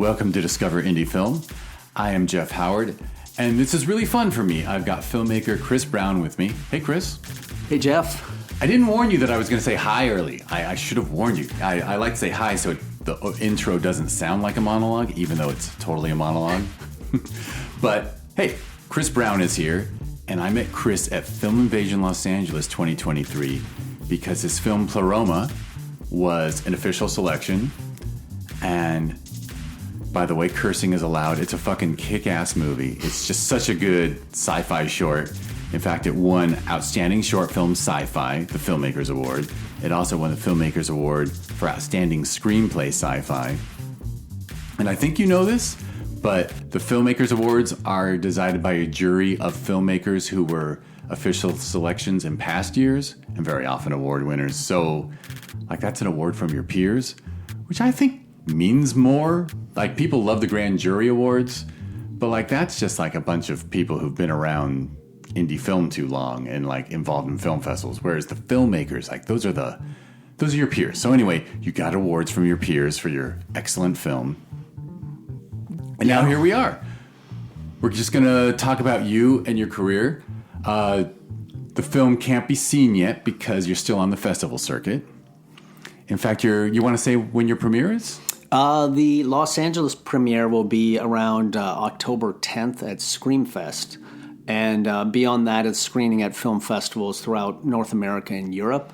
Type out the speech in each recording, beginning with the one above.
Welcome to Discover Indie Film. I am Jeff Howard, and this is really fun for me. I've got filmmaker Chris Browne with me. Hey, Chris. Hey, Jeff. I didn't warn you that I was going to say hi early. I should have warned you. I like to say hi so the intro doesn't sound like a monologue, even though it's totally a monologue. But hey, Chris Browne is here, and I met Chris at Film Invasion Los Angeles 2023 because his film Pleroma was an official selection. And by the way, cursing is allowed. It's a fucking kick-ass movie. It's just such a good sci-fi short. In fact, it won Outstanding Short Film Sci-Fi, the Filmmakers Award. It also won the Filmmakers Award for Outstanding Screenplay Sci-Fi. And I think you know this, but the Filmmakers Awards are decided by a jury of filmmakers who were official selections in past years, and very often award winners. So, like, that's an award from your peers, which I think means more. Like, people love the grand jury awards, but like, that's just like a bunch of people who've been around indie film too long and like involved in film festivals, whereas the filmmakers, like, those are your peers. So anyway, you got awards from your peers for your excellent film, and now here we are. We're just gonna talk about you and your career. The film can't be seen yet because you're still on the festival circuit. In fact, you want to say when your premiere is? The Los Angeles premiere will be around October 10th at Screamfest. And beyond that, it's screening at film festivals throughout North America and Europe.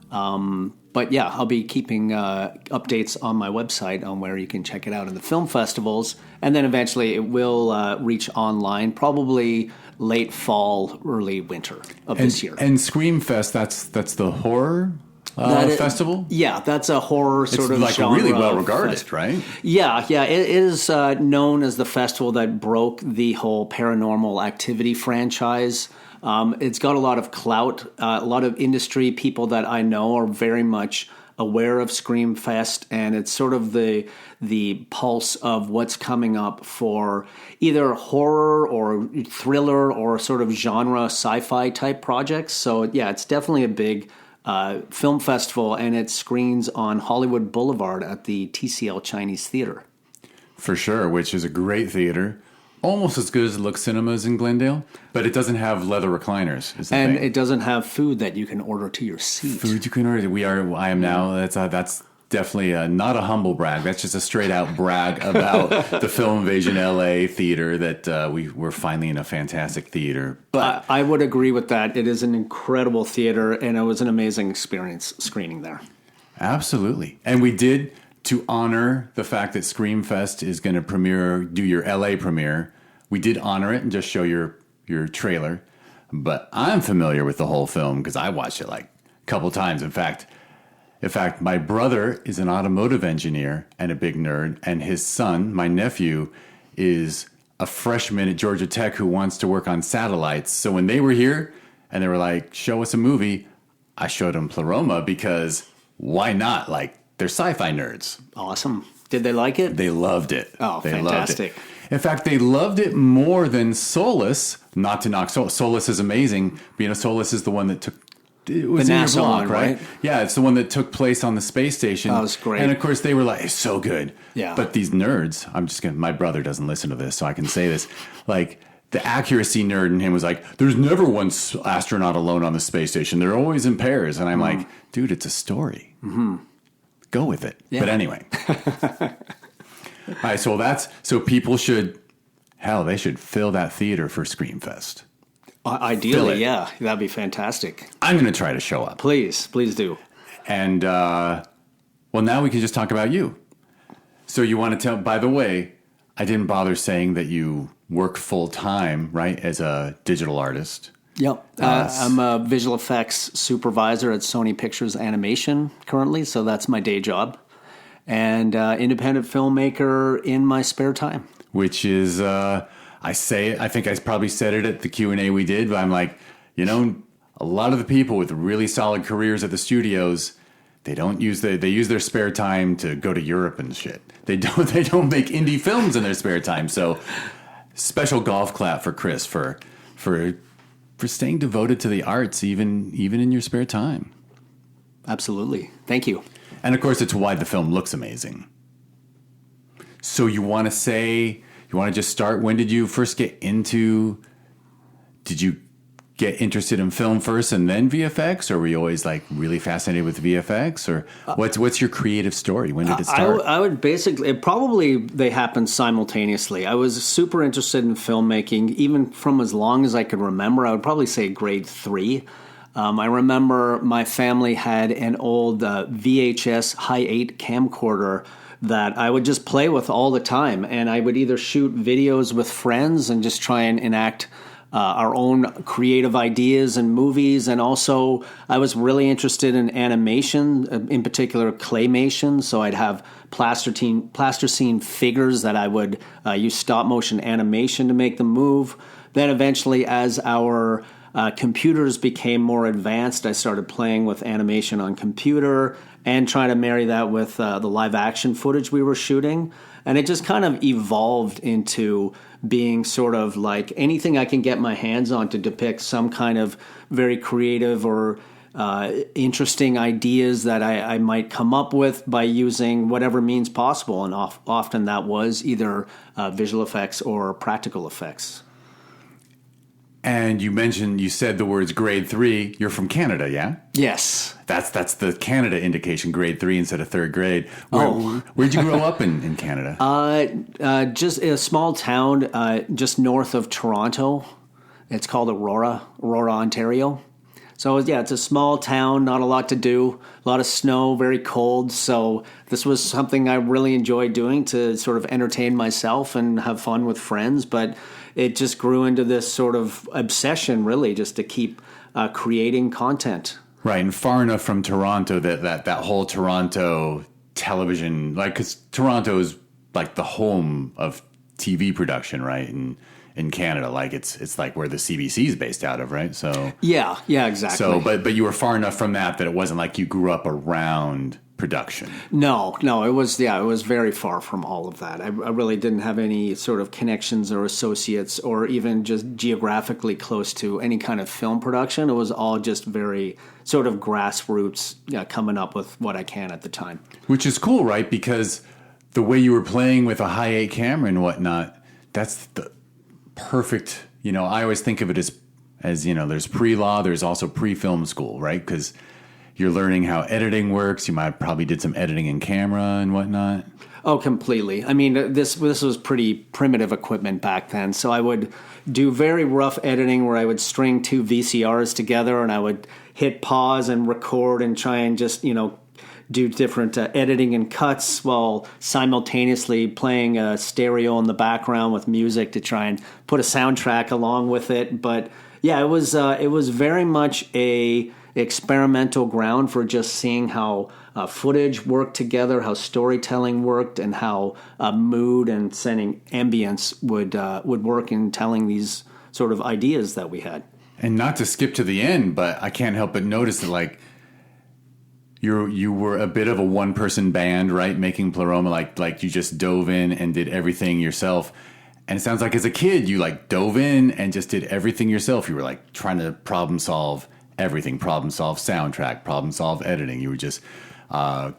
But yeah, I'll be keeping updates on my website on where you can check it out in the film festivals. And then eventually it will reach online, probably late fall, early winter of this year. And Screamfest, that's the horror festival? Yeah, that's a horror sort of like genre. Really well regarded, right? Yeah. It is known as the festival that broke the whole Paranormal Activity franchise. It's got a lot of clout. A lot of industry people that I know are very much aware of Screamfest, and it's sort of the pulse of what's coming up for either horror or thriller or sort of genre sci-fi type projects. So yeah, it's definitely a big film festival, and it screens on Hollywood Boulevard at the TCL Chinese Theater. For sure, which is a great theater. Almost as good as Lux Cinemas in Glendale, but it doesn't have leather recliners. And it doesn't have food that you can order to your seat. Food you can order. I am now. That's definitely not a humble brag. That's just a straight out brag about the Film Invasion LA theater that we're finally in a fantastic theater. But I would agree with that. It is an incredible theater, and it was an amazing experience screening there. Absolutely, and we did. To honor the fact that Screamfest is going to do your LA premiere, we did honor it and just show your trailer. But I'm familiar with the whole film because I watched it like a couple times. In fact, my brother is an automotive engineer and a big nerd, and his son, my nephew, is a freshman at Georgia Tech who wants to work on satellites. So when they were here and they were like, show us a movie, I showed them Pleroma because why not? Like, they're sci-fi nerds. Awesome. Did they like it? They loved it. Oh, they fantastic. Loved it. In fact, they loved it more than Solus. Not to knock Solus is amazing. But, Solus is the one that took... It was the in NASA your blog, one, right? Yeah, it's the one that took place on the space station. That was great. And, of course, they were like, it's so good. Yeah. But these nerds, my brother doesn't listen to this, so I can say this. Like, the accuracy nerd in him was like, there's never one astronaut alone on the space station. They're always in pairs. And I'm like, dude, it's a story. Mm-hmm. Go with it. Yeah. But anyway. All right, so people should fill that theater for Screamfest. Ideally, yeah. That'd be fantastic. I'm going to try to show up. Please do. And, now we can just talk about you. So you want to tell, by the way, I didn't bother saying that you work full time, right, as a digital artist. Yep. I'm a visual effects supervisor at Sony Pictures Animation currently, so that's my day job. And independent filmmaker in my spare time. Which is, I think I probably said it at the Q&A we did, but I'm like, a lot of the people with really solid careers at the studios, they use their spare time to go to Europe and shit. They don't make indie films in their spare time. So special golf clap for Chris for staying devoted to the arts, even in your spare time. Absolutely. Thank you. And of course, it's why the film looks amazing. So you want to just start, when did you first get into, did you get interested in film first and then VFX, or were you always like really fascinated with VFX, or what's your creative story? When did it start? I would basically, they happened simultaneously. I was super interested in filmmaking, even from as long as I could remember. I would probably say grade 3. I remember my family had an old VHS Hi 8 camcorder that I would just play with all the time, and I would either shoot videos with friends and just try and enact our own creative ideas and movies. And also I was really interested in animation, in particular claymation. So I'd have plasticine figures that I would use stop motion animation to make them move. Then eventually, as our computers became more advanced, I started playing with animation on computer and trying to marry that with the live action footage we were shooting. And it just kind of evolved into being sort of like anything I can get my hands on to depict some kind of very creative or interesting ideas that I might come up with by using whatever means possible. And often that was either visual effects or practical effects. And you said the words grade 3. You're from Canada, yeah? Yes. That's the Canada indication, grade 3 instead of third grade. Where'd you grow up in Canada? Just in a small town just north of Toronto. It's called Aurora, Ontario. So yeah, it's a small town, not a lot to do, a lot of snow, very cold. So this was something I really enjoyed doing to sort of entertain myself and have fun with friends. But it just grew into this sort of obsession, really, just to keep creating content. Right, and far enough from Toronto that whole Toronto television, like, because Toronto is like the home of TV production, right? And in Canada, like it's like where the CBC is based out of, right? So yeah, exactly. So, but you were far enough from that it wasn't like you grew up around production. No, it was very far from all of that. I really didn't have any sort of connections or associates or even just geographically close to any kind of film production. It was all just very sort of grassroots, coming up with what I can at the time. Which is cool, right? Because the way you were playing with a Hi 8 camera and whatnot, that's the perfect, I always think of it as there's pre-law, there's also pre-film school, right? Because you're learning how editing works. You might probably did some editing in camera and whatnot. Oh, completely. I mean, this was pretty primitive equipment back then. So I would do very rough editing where I would string 2 VCRs together and I would hit pause and record and try and just, do different editing and cuts while simultaneously playing a stereo in the background with music to try and put a soundtrack along with it. But yeah, it was very much a experimental ground for just seeing how footage worked together, how storytelling worked, and how mood and setting ambience would work in telling these sort of ideas that we had. And not to skip to the end, but I can't help but notice that, like, you were a bit of a one-person band, right? Making Pleroma, like you just dove in and did everything yourself. And it sounds like as a kid, you like dove in and just did everything yourself. You were like trying to problem solve everything, problem solve soundtrack, problem solve editing. You were just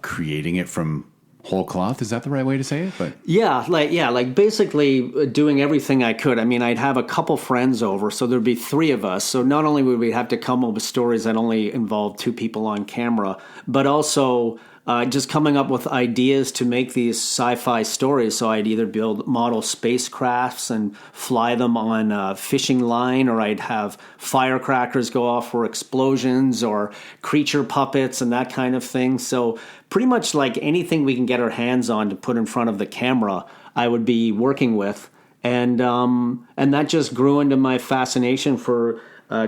creating it from whole cloth. Is that the right way to say it? But like basically doing everything I could. I mean, I'd have a couple friends over, so there'd be 3 of us. So not only would we have to come up with stories that only involved 2 people on camera, but also just coming up with ideas to make these sci-fi stories. So I'd either build model spacecrafts and fly them on a fishing line, or I'd have firecrackers go off for explosions, or creature puppets and that kind of thing. So pretty much like anything we can get our hands on to put in front of the camera, I would be working with. And that just grew into my fascination for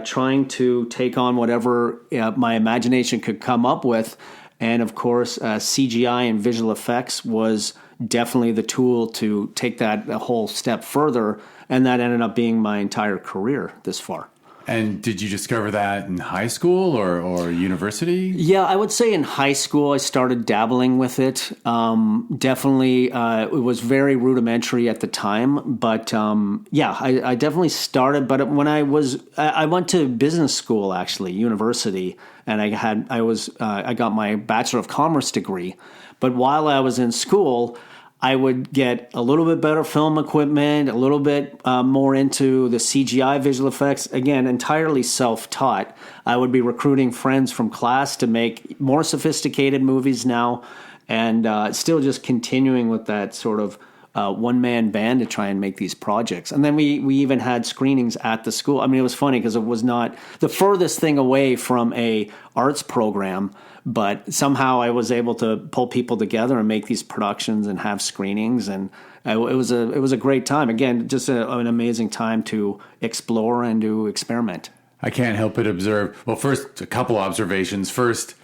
trying to take on whatever my imagination could come up with. And of course, CGI and visual effects was definitely the tool to take that a whole step further. And that ended up being my entire career this far. And did you discover that in high school or university? Yeah, I would say in high school I started dabbling with it. Definitely, it was very rudimentary at the time. But I definitely started. But when I went to business school, actually, university, and I got my Bachelor of Commerce degree. But while I was in school, I would get a little bit better film equipment, a little bit more into the CGI visual effects. Again, entirely self-taught. I would be recruiting friends from class to make more sophisticated movies now, and still just continuing with that sort of one-man band to try and make these projects. And then we even had screenings at the school. I mean, it was funny because it was not the furthest thing away from a arts program, but somehow I was able to pull people together and make these productions and have screenings, and it was a great time. Again, just an amazing time to explore and to experiment. I can't help but observe. Well, first, a couple observations. First,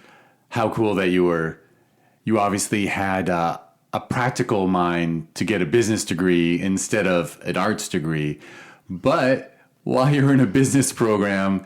how cool that you obviously had a practical mind to get a business degree instead of an arts degree. But while you're in a business program,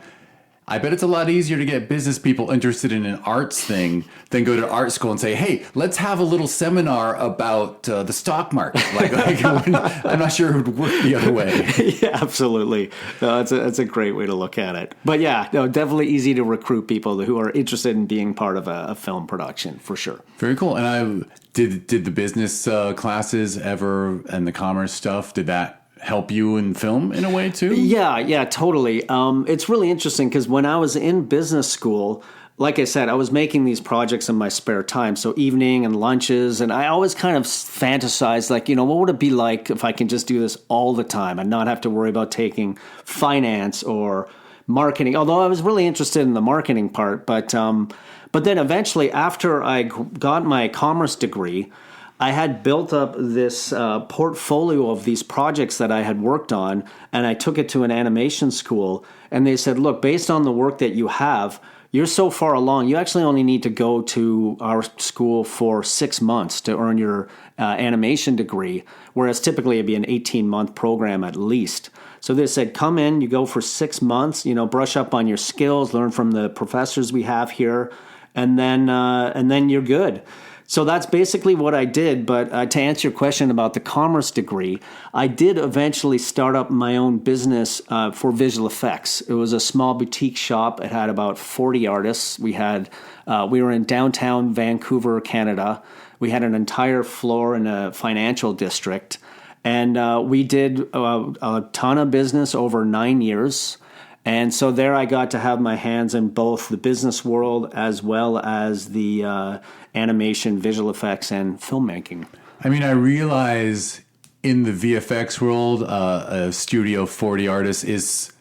I bet it's a lot easier to get business people interested in an arts thing than go to art school and say, hey, let's have a little seminar about the stock market. I'm not sure it would work the other way. Yeah, absolutely. No, that's a great way to look at it. But yeah, no, definitely easy to recruit people who are interested in being part of a film production, for sure. Very cool. And did the business classes ever, and the commerce stuff, did that help you in film in a way too? Yeah, totally. It's really interesting because when I was in business school, like I said, I was making these projects in my spare time. So evening and lunches, and I always kind of fantasized like, what would it be like if I can just do this all the time and not have to worry about taking finance or marketing, although I was really interested in the marketing part. But then eventually, after I got my commerce degree, I had built up this portfolio of these projects that I had worked on, and I took it to an animation school, and they said, look, based on the work that you have, you're so far along, you actually only need to go to our school for 6 months to earn your animation degree, whereas typically it'd be an 18-month program at least. So they said, come in, you go for 6 months, brush up on your skills, learn from the professors we have here, and then you're good. So that's basically what I did. But to answer your question about the commerce degree, I did eventually start up my own business for visual effects. It was a small boutique shop. It had about 40 artists. We were in downtown Vancouver, Canada. We had an entire floor in a financial district. And we did a ton of business over 9 years. And so there I got to have my hands in both the business world as well as the animation, visual effects, and filmmaking. I mean, I realize in the VFX world, a studio of 40 artists is,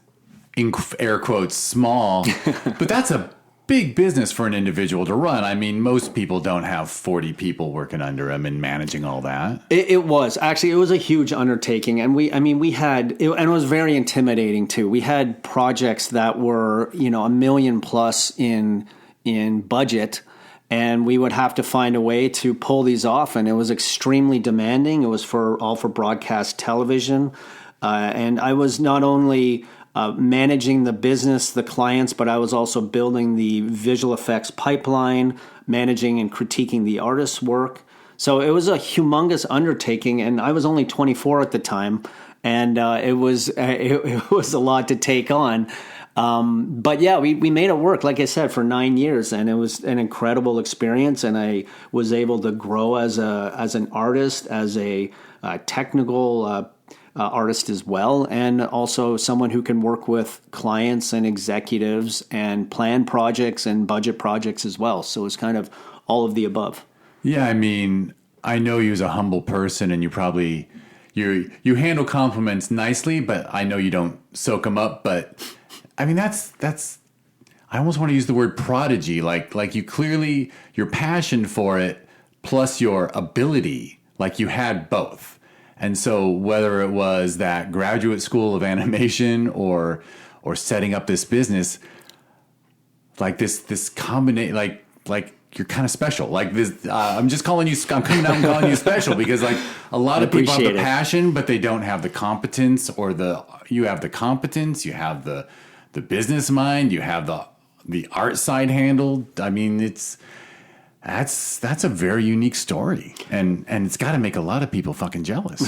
in air quotes, small, but that's a big business for an individual to run. I mean, most people don't have 40 people working under them and managing all that. It was a huge undertaking, and we had, and it was very intimidating too. We had projects that were, $1 million plus in budget, and we would have to find a way to pull these off, and it was extremely demanding. It was all for broadcast television, and I was not only managing the business, the clients, but I was also building the visual effects pipeline, managing and critiquing the artist's work. So it was a humongous undertaking, and I was only 24 at the time, and it was a lot to take on. But yeah, we made it work, like I said, for 9 years, and it was an incredible experience, and I was able to grow as an artist, as a technical artist as well, and also someone who can work with clients and executives and plan projects and budget projects as well. So it's kind of all of the above. Yeah, I mean, I know you as a humble person, and you handle compliments nicely, but I know you don't soak them up. But I mean, that's I almost want to use the word prodigy. Like you clearly, your passion for it plus your ability, like you had both. And so whether it was that graduate school of animation or setting up this business, like this combination, like you're kind of special. Like this, I'm coming out and calling you special because like a lot of people have the passion, but they don't have the competence, you have the competence, you have the business mind, you have the art side handled. I mean, that's a very unique story, and it's got to make a lot of people fucking jealous.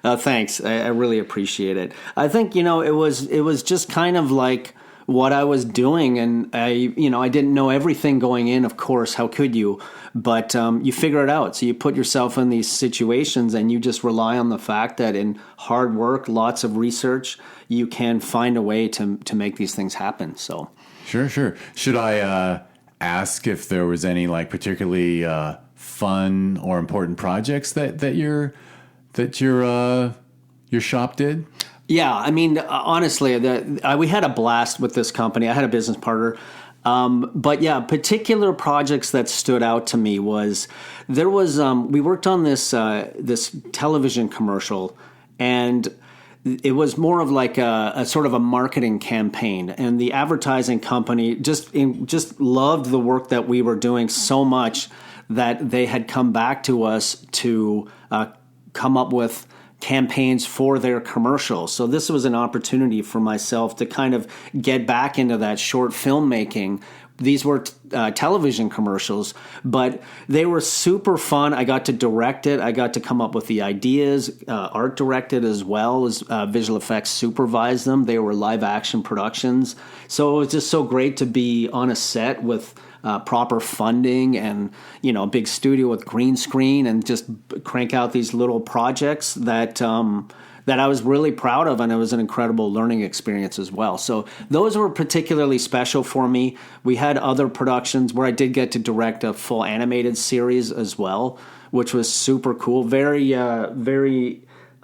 Thanks, I really appreciate it. I think it was just kind of like what I was doing. And I didn't know everything going in, of course, how could you? But you figure it out. So you put yourself in these situations and you just rely on the fact that in hard work, lots of research, you can find a way to make these things happen. So Sure. Should I ask if there was any like particularly fun or important projects that your shop did? yeah, I mean, honestly, we had a blast with this company. I had a business partner. But yeah, particular projects that stood out to me was we worked on this television commercial, and it was more of like a sort of a marketing campaign, and the advertising company just loved the work that we were doing so much that they had come back to us to come up with campaigns for their commercials. So this was an opportunity for myself to kind of get back into that short filmmaking. These were television commercials, but they were super fun. I got to direct it. I got to come up with the ideas, art directed as well as visual effects supervise them. They were live action productions. So it was just so great to be on a set with proper funding and, a big studio with green screen and just crank out these little projects that I was really proud of, and it was an incredible learning experience as well. So those were particularly special for me. We had other productions where I did get to direct a full animated series as well, which was super cool. Very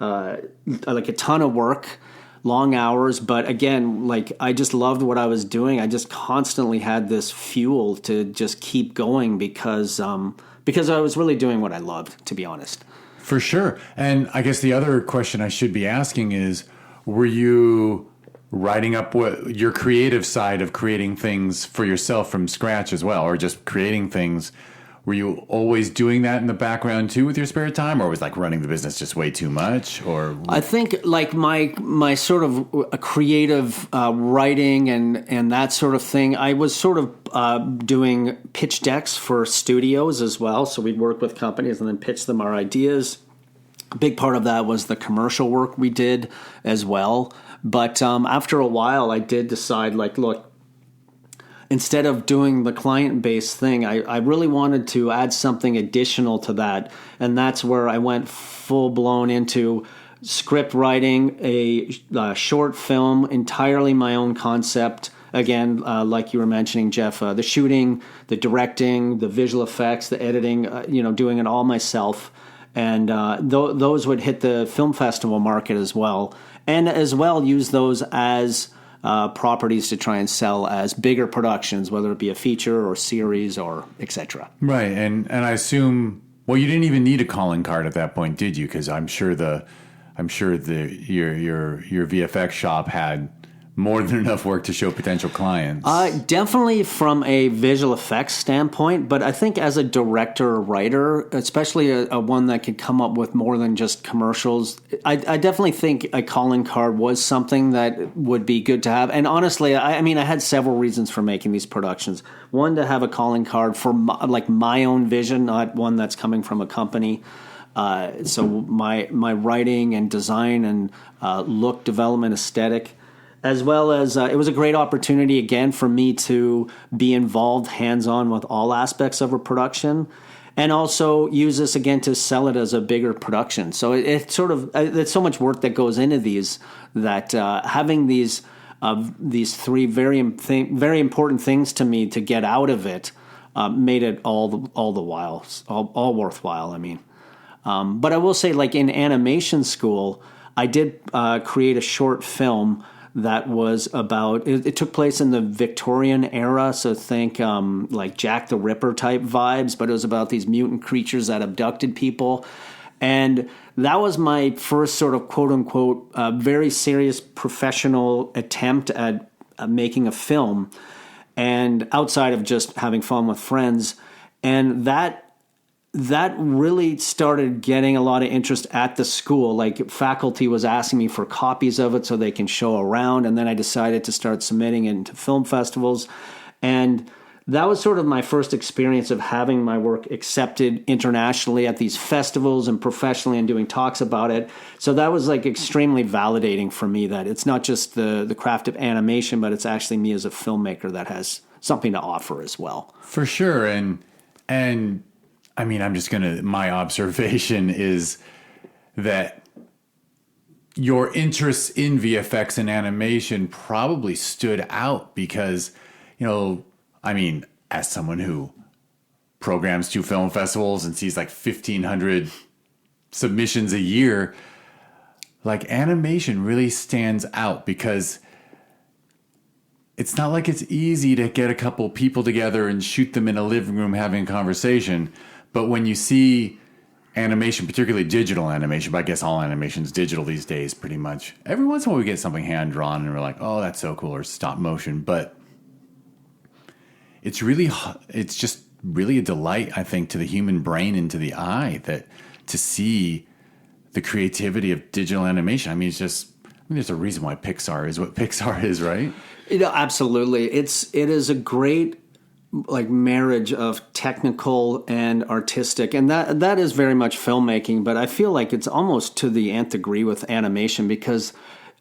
like a ton of work, long hours, but again, like I just loved what I was doing. I just constantly had this fuel to just keep going because I was really doing what I loved, to be honest. For sure. And I guess the other question I should be asking is, were you writing up your creative side of creating things for yourself from scratch as well, or just creating things? Were you always doing that in the background too with your spare time, or was like running the business just way too much? Or I think like my sort of creative writing and that sort of thing, I was sort of doing pitch decks for studios as well. So we'd work with companies and then pitch them our ideas. A big part of that was the commercial work we did as well. But after a while, I did decide, like, look, instead of doing the client-based thing, I really wanted to add something additional to that. And that's where I went full-blown into script writing, a short film, entirely my own concept. Again, like you were mentioning, Jeff, the shooting, the directing, the visual effects, the editing, doing it all myself. And those would hit the film festival market as well. And as well use those as properties to try and sell as bigger productions, whether it be a feature or series or etc. Right, and I assume, well, you didn't even need a calling card at that point, did you? Because I'm sure your VFX shop had more than enough work to show potential clients. Definitely from a visual effects standpoint, but I think as a director or writer, especially a one that could come up with more than just commercials, I definitely think a calling card was something that would be good to have. And honestly, I mean, I had several reasons for making these productions. One, to have a calling card for my own vision, not one that's coming from a company. So my writing and design and look development aesthetic, as well as it was a great opportunity, again, for me to be involved hands-on with all aspects of a production, and also use this, again, to sell it as a bigger production. So it's sort of, there's so much work that goes into these that having these three very important things to me to get out of it made it all worthwhile, I mean. But I will say, like in animation school, I did create a short film that was about, it took place in the Victorian era, so think like Jack the Ripper type vibes, but it was about these mutant creatures that abducted people. And that was my first sort of quote-unquote very serious professional attempt at making a film, and outside of just having fun with friends. And that really started getting a lot of interest at the school. Like faculty was asking me for copies of it so they can show around. And then I decided to start submitting it into film festivals. And that was sort of my first experience of having my work accepted internationally at these festivals and professionally and doing talks about it. So that was like extremely validating for me that it's not just the craft of animation, but it's actually me as a filmmaker that has something to offer as well. For sure. And I mean, my observation is that your interest in VFX and animation probably stood out because, I mean, as someone who programs 2 film festivals and sees like 1,500 submissions a year, like animation really stands out because it's not like it's easy to get a couple people together and shoot them in a living room having a conversation. But when you see animation, particularly digital animation, but I guess all animation's digital these days pretty much. Every once in a while we get something hand-drawn and we're like, oh, that's so cool, or stop motion. But it's just really a delight, I think, to the human brain and to the eye to see the creativity of digital animation. I mean, there's a reason why Pixar is what Pixar is, right? Absolutely. It is a great like marriage of technical and artistic, and that is very much filmmaking. But I feel like it's almost to the nth degree with animation because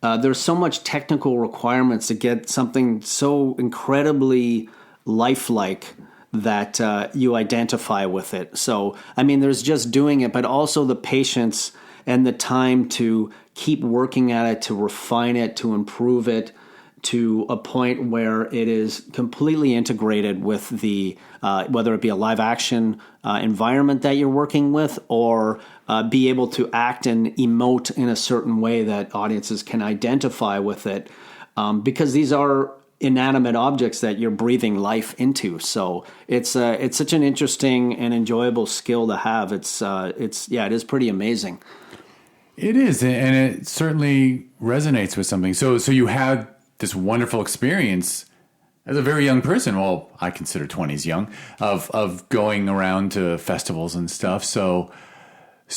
there's so much technical requirements to get something so incredibly lifelike that you identify with it. So, I mean, there's just doing it, but also the patience and the time to keep working at it, to refine it, to improve it to a point where it is completely integrated with the, whether it be a live action environment that you're working with or be able to act and emote in a certain way that audiences can identify with it. Because these are inanimate objects that you're breathing life into. So it's such an interesting and enjoyable skill to have. It is pretty amazing. It is, and it certainly resonates with something. So you had this wonderful experience as a very young person. Well, I consider 20s young, of going around to festivals and stuff. So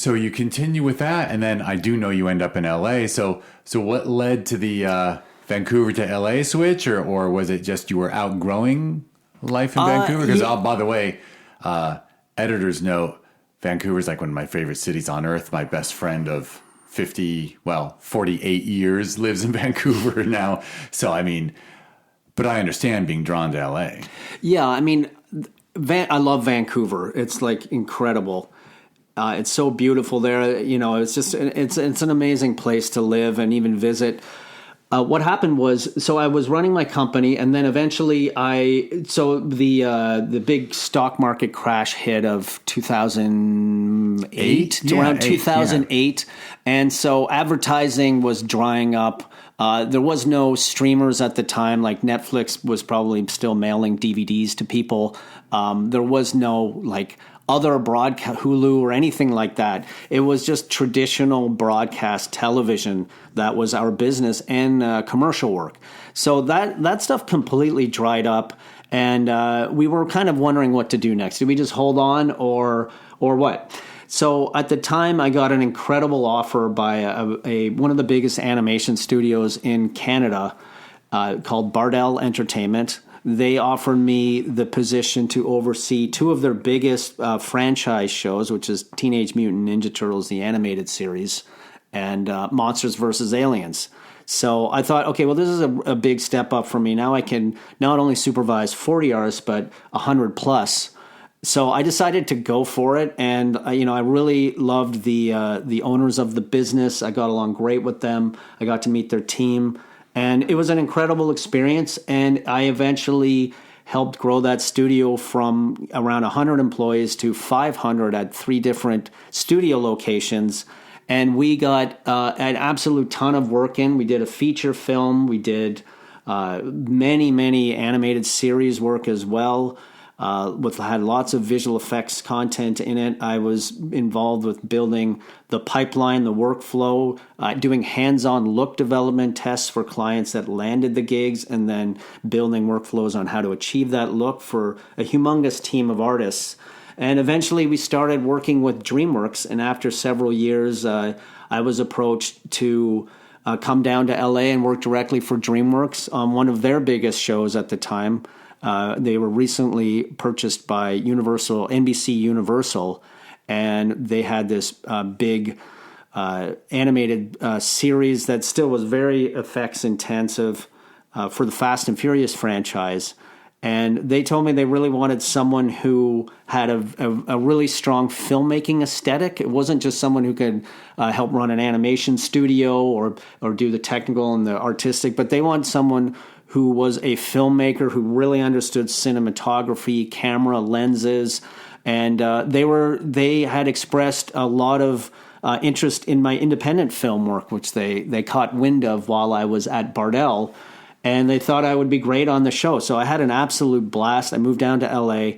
you continue with that, and then I do know you end up in LA. So what led to the Vancouver to LA switch, or was it just you were outgrowing life in Vancouver? Because by the way, editor's note, Vancouver is like one of my favorite cities on earth. My best friend of 48 years lives in Vancouver now. So, I mean, but I understand being drawn to LA. Yeah, I mean, I love Vancouver. It's like incredible. It's so beautiful there. It's just, it's an amazing place to live and even visit. What happened was, so I was running my company, and then eventually the big stock market crash hit of 2008, around 2008, and so advertising was drying up. There was no streamers at the time, like Netflix was probably still mailing DVDs to people. There was no like other broadcast, Hulu or anything like that. It was just traditional broadcast television that was our business and commercial work. So that stuff completely dried up, and we were kind of wondering what to do next. Did we just hold on or what? So at the time, I got an incredible offer by one of the biggest animation studios in Canada called Bardell Entertainment. They offered me the position to oversee 2 of their biggest franchise shows, which is Teenage Mutant Ninja Turtles, the animated series, and Monsters vs. Aliens. So I thought, okay, well, this is a big step up for me. Now I can not only supervise 40 artists, but 100 plus. So I decided to go for it, and I really loved the owners of the business. I got along great with them. I got to meet their team. And it was an incredible experience, and I eventually helped grow that studio from around 100 employees to 500 at 3 different studio locations. And we got an absolute ton of work in. We did a feature film. We did many animated series work as well. Had lots of visual effects content in it. I was involved with building the pipeline, the workflow, doing hands-on look development tests for clients that landed the gigs, and then building workflows on how to achieve that look for a humongous team of artists. And eventually we started working with DreamWorks, and after several years, I was approached to come down to LA and work directly for DreamWorks on one of their biggest shows at the time, They were recently purchased by NBC Universal, and they had this big animated series that still was very effects intensive for the Fast and Furious franchise. And they told me they really wanted someone who had a really strong filmmaking aesthetic. It wasn't just someone who could help run an animation studio or do the technical and the artistic, but they want someone who was a filmmaker who really understood cinematography, camera, lenses, and they had expressed a lot of interest in my independent film work, which they caught wind of while I was at Bardell. And they thought I would be great on the show. So I had an absolute blast. I moved down to LA.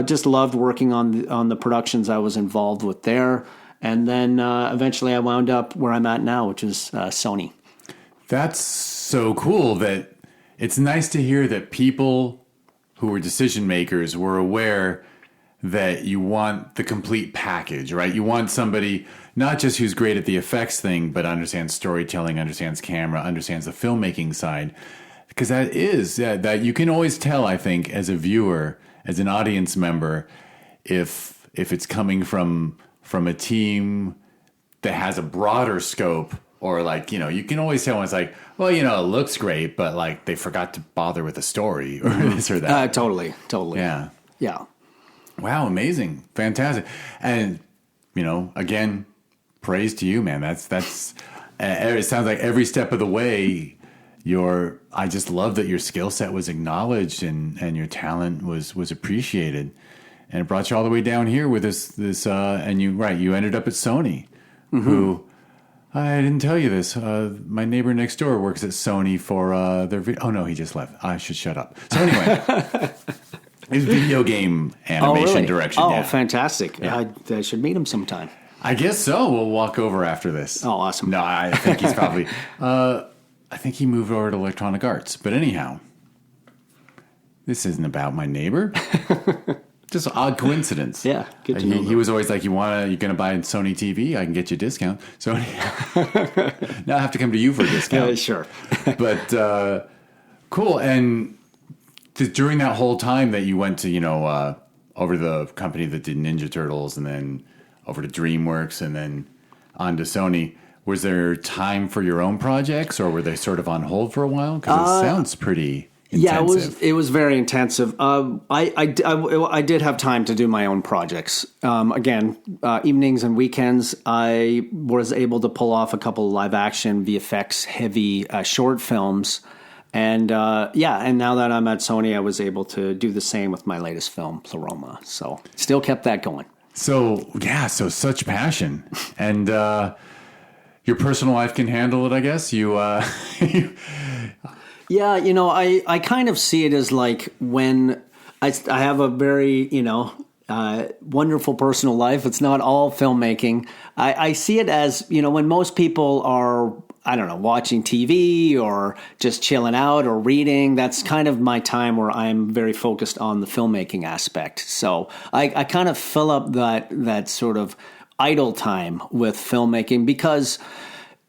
Just loved working on the productions I was involved with there. And then eventually I wound up where I'm at now, which is Sony. That's so cool. That it's nice to hear that people who were decision makers were aware that you want the complete package, right? You want somebody not just who's great at the effects thing, but understands storytelling, understands camera, understands the filmmaking side. Because that you can always tell, I think, as a viewer, as an audience member, if it's coming from a team that has a broader scope, or like, you can always tell when it's like, well, it looks great, but like they forgot to bother with the story or this or that. Totally. Yeah. Yeah. Wow, amazing. Fantastic. And, again, praise to you, man. That's it sounds like every step of the way I just love that your skill set was acknowledged and your talent was appreciated. And it brought you all the way down here with this and you ended up at Sony, who I didn't tell you this. My neighbor next door works at Sony for their oh no, he just left. I should shut up. So anyway, it's video game animation direction. Oh, yeah. Fantastic. Yeah. I should meet him sometime. I guess so. We'll walk over after this. Oh, awesome. No, I think he's probably I think he moved over to Electronic Arts. But anyhow, this isn't about my neighbor. Just an odd coincidence. Yeah, good to know. He was always like, you're going to buy Sony TV? I can get you a discount. So now I have to come to you for a discount. Sure. But cool. And during that whole time that you went to, over to the company that did Ninja Turtles and then over to DreamWorks and then on to Sony, was there time for your own projects or were they sort of on hold for a while? Because it sounds pretty intensive. Yeah, it was very intensive. I did have time to do my own projects. Again, evenings and weekends, I was able to pull off a couple of live action VFX heavy short films. And and now that I'm at Sony, I was able to do the same with my latest film, Pleroma. So still kept that going. So such passion. And your personal life can handle it, I guess. Yeah, I kind of see it as like when I have a very, wonderful personal life. It's not all filmmaking. I see it as, when most people are, I don't know, watching TV or just chilling out or reading, that's kind of my time where I'm very focused on the filmmaking aspect. So I kind of fill up that sort of idle time with filmmaking because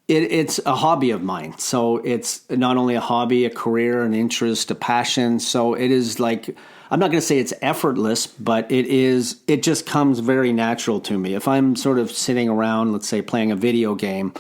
it's a hobby of mine. So it's not only a hobby, a career, an interest, a passion. So it is like, I'm not going to say it's effortless, but it just comes very natural to me. If I'm sort of sitting around, let's say playing a video game,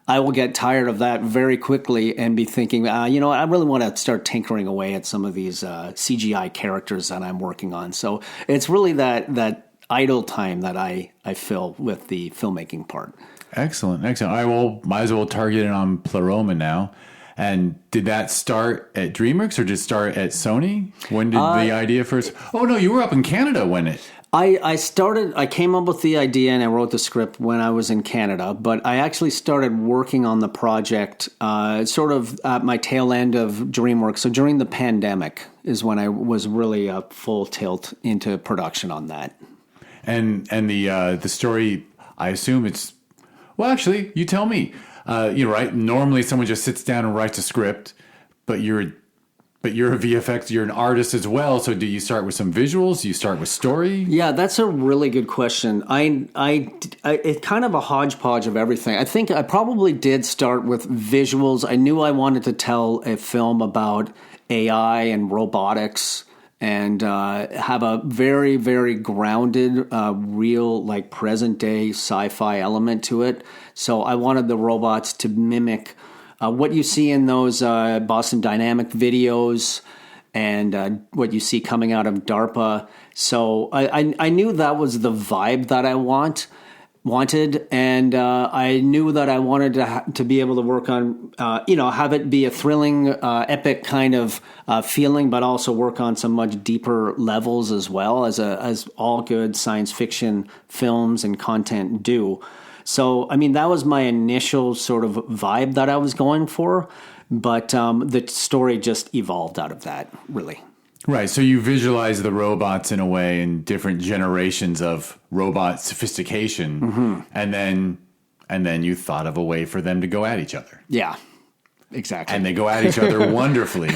I will get tired of that very quickly and be thinking, I really want to start tinkering away at some of these CGI characters that I'm working on. So it's really that idle time that I fill with the filmmaking part. Excellent. I might as well target it on Pleroma now. And did that start at DreamWorks or did it start at Sony? When did the idea first? Oh no, you were up in Canada when it. I came up with the idea and I wrote the script when I was in Canada, but I actually started working on the project sort of at my tail end of DreamWorks. So during the pandemic is when I was really full tilt into production on that. And the story, I assume it's, well, actually, you tell me. Right? Normally someone just sits down and writes a script, but you're a VFX, you're an artist as well. So do you start with some visuals? Do you start with story? Yeah, that's a really good question. It's kind of a hodgepodge of everything. I think I probably did start with visuals. I knew I wanted to tell a film about AI and robotics and have a very, very grounded, real, like present day sci-fi element to it. So I wanted the robots to mimic what you see in those Boston Dynamic videos and what you see coming out of DARPA. So I knew that was the vibe that I wanted, and I knew that I wanted to be able to work on, have it be a thrilling, epic kind of feeling, but also work on some much deeper levels as well, as all good science fiction films and content do. So, I mean, that was my initial sort of vibe that I was going for, but the story just evolved out of that, really. Right. So you visualize the robots in a way in different generations of robot sophistication, and then you thought of a way for them to go at each other. Yeah, exactly. And they go at each other wonderfully.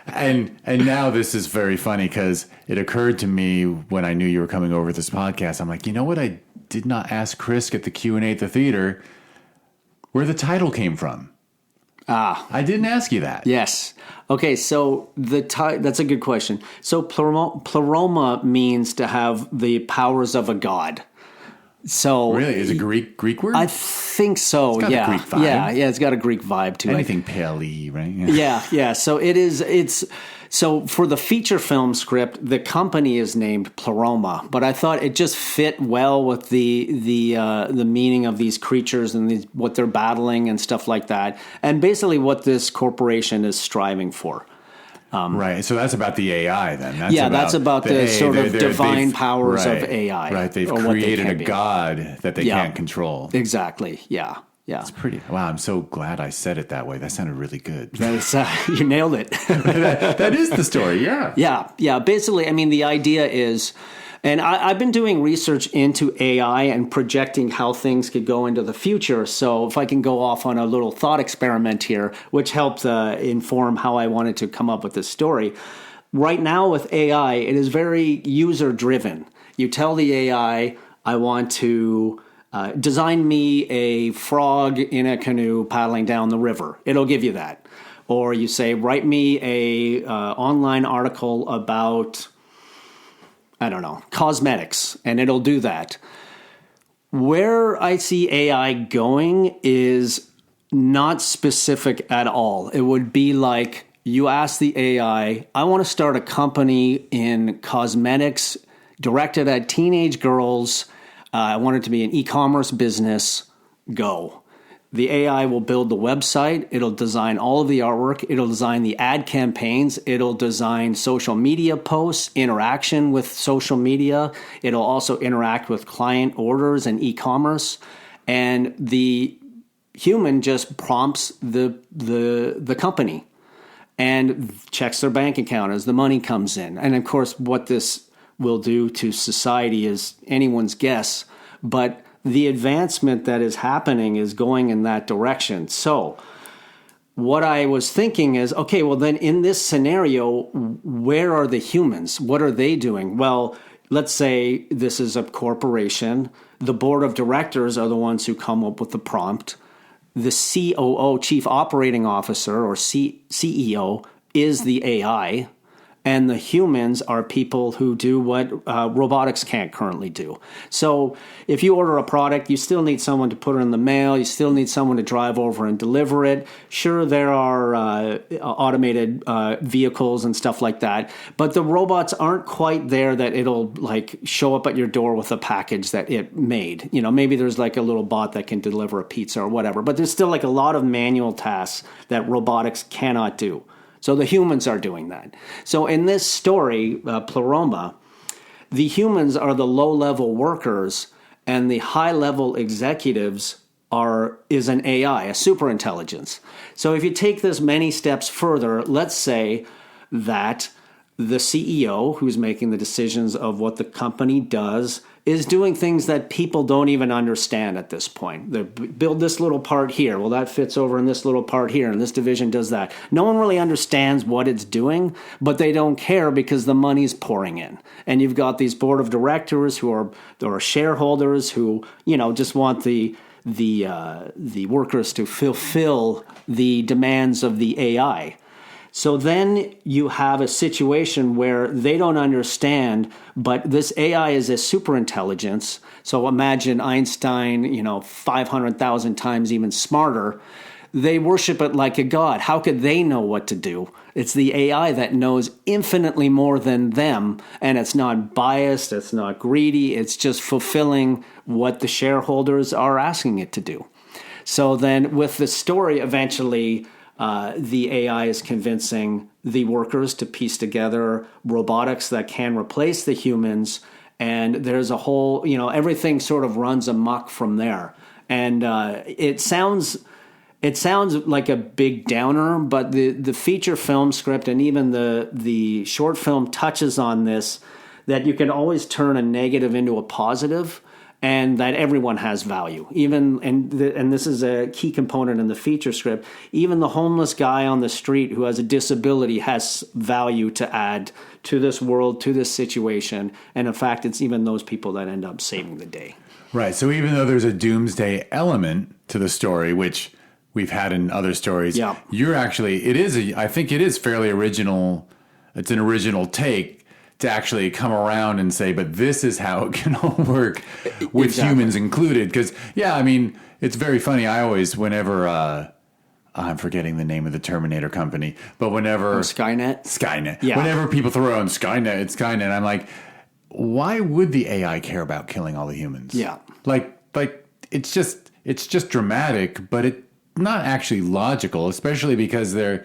And now this is very funny because it occurred to me when I knew you were coming over this podcast. I'm like, you know what? I did not ask Chris at the Q&A at the theater where the title came from. I didn't ask you that. Yes. Okay, so that's a good question. So Pleroma means to have the powers of a god. So really, is it a Greek word? I think so. It's got a Greek vibe. Yeah, it's got a Greek vibe to it. Anything Pele, right? Yeah. So so for the feature film script, the company is named Pleroma, but I thought it just fit well with the meaning of these creatures and what they're battling and stuff like that, and basically what this corporation is striving for. Right. So that's about the AI then. That's about the sort of divine powers of AI. Right. They've created a god that they can't control. Exactly. Yeah. Yeah. It's pretty. Wow. I'm so glad I said it that way. That sounded really good. You nailed it. that is the story. Yeah. Yeah. Basically, I mean, the idea is, and I've been doing research into AI and projecting how things could go into the future. So if I can go off on a little thought experiment here, which helped inform how I wanted to come up with this story. Right now with AI, it is very user driven. You tell the AI, I want to design me a frog in a canoe paddling down the river. It'll give you that. Or you say, write me a online article about, I don't know, cosmetics, and it'll do that. Where I see AI going is not specific at all. It would be like you ask the AI, I want to start a company in cosmetics directed at teenage girls. I want it to be an e-commerce business. Go. The AI will build the website. It'll design all of the artwork. It'll design the ad campaigns. It'll design social media posts, interaction with social media. It'll also interact with client orders and e-commerce. And the human just prompts the company and checks their bank account as the money comes in. And of course, what this will do to society is anyone's guess. But the advancement that is happening is going in that direction. So what I was thinking is, okay, well then in this scenario, where are the humans? What are they doing? Well, let's say this is a corporation. The board of directors are the ones who come up with the prompt. The COO, Chief Operating Officer, or CEO, is the AI. And the humans are people who do what robotics can't currently do. So if you order a product, you still need someone to put it in the mail. You still need someone to drive over and deliver it. Sure, there are automated vehicles and stuff like that. But the robots aren't quite there that it'll like show up at your door with a package that it made. You know, maybe there's like a little bot that can deliver a pizza or whatever. But there's still like a lot of manual tasks that robotics cannot do. So the humans are doing that. So in this story, Pleroma, the humans are the low-level workers, and the high-level executives is an AI, a superintelligence. So if you take this many steps further, let's say that the CEO, who's making the decisions of what the company does, is doing things that people don't even understand at this point. They build this little part here. Well, that fits over in this little part here, and this division does that. No one really understands what it's doing, but they don't care because the money's pouring in. And you've got these board of directors who are shareholders who, just want the workers to fulfill the demands of the AI. So then you have a situation where they don't understand, but this AI is a super intelligence. So imagine Einstein, 500,000 times even smarter. They worship it like a god. How could they know what to do? It's the AI that knows infinitely more than them, and it's not biased, it's not greedy, it's just fulfilling what the shareholders are asking it to do. So then with the story, eventually the AI is convincing the workers to piece together robotics that can replace the humans, and there's a whole, everything sort of runs amok from there. And it sounds like a big downer, but the feature film script and even the short film touches on this, that you can always turn a negative into a positive, and that everyone has value. And this is a key component in the feature script. Even the homeless guy on the street who has a disability has value to add to this world, to this situation. And in fact, it's even those people that end up saving the day. Right. So even though there's a doomsday element to the story, which we've had in other stories, yeah, I think it is fairly original. It's an original take to actually come around and say, but this is how it can all work with humans included. Because, it's very funny. I always, whenever, I'm forgetting the name of the Terminator company, but whenever... Skynet? Yeah. Whenever people throw on Skynet, I'm like, why would the AI care about killing all the humans? Yeah. Like it's just dramatic, but it's not actually logical, especially because they're...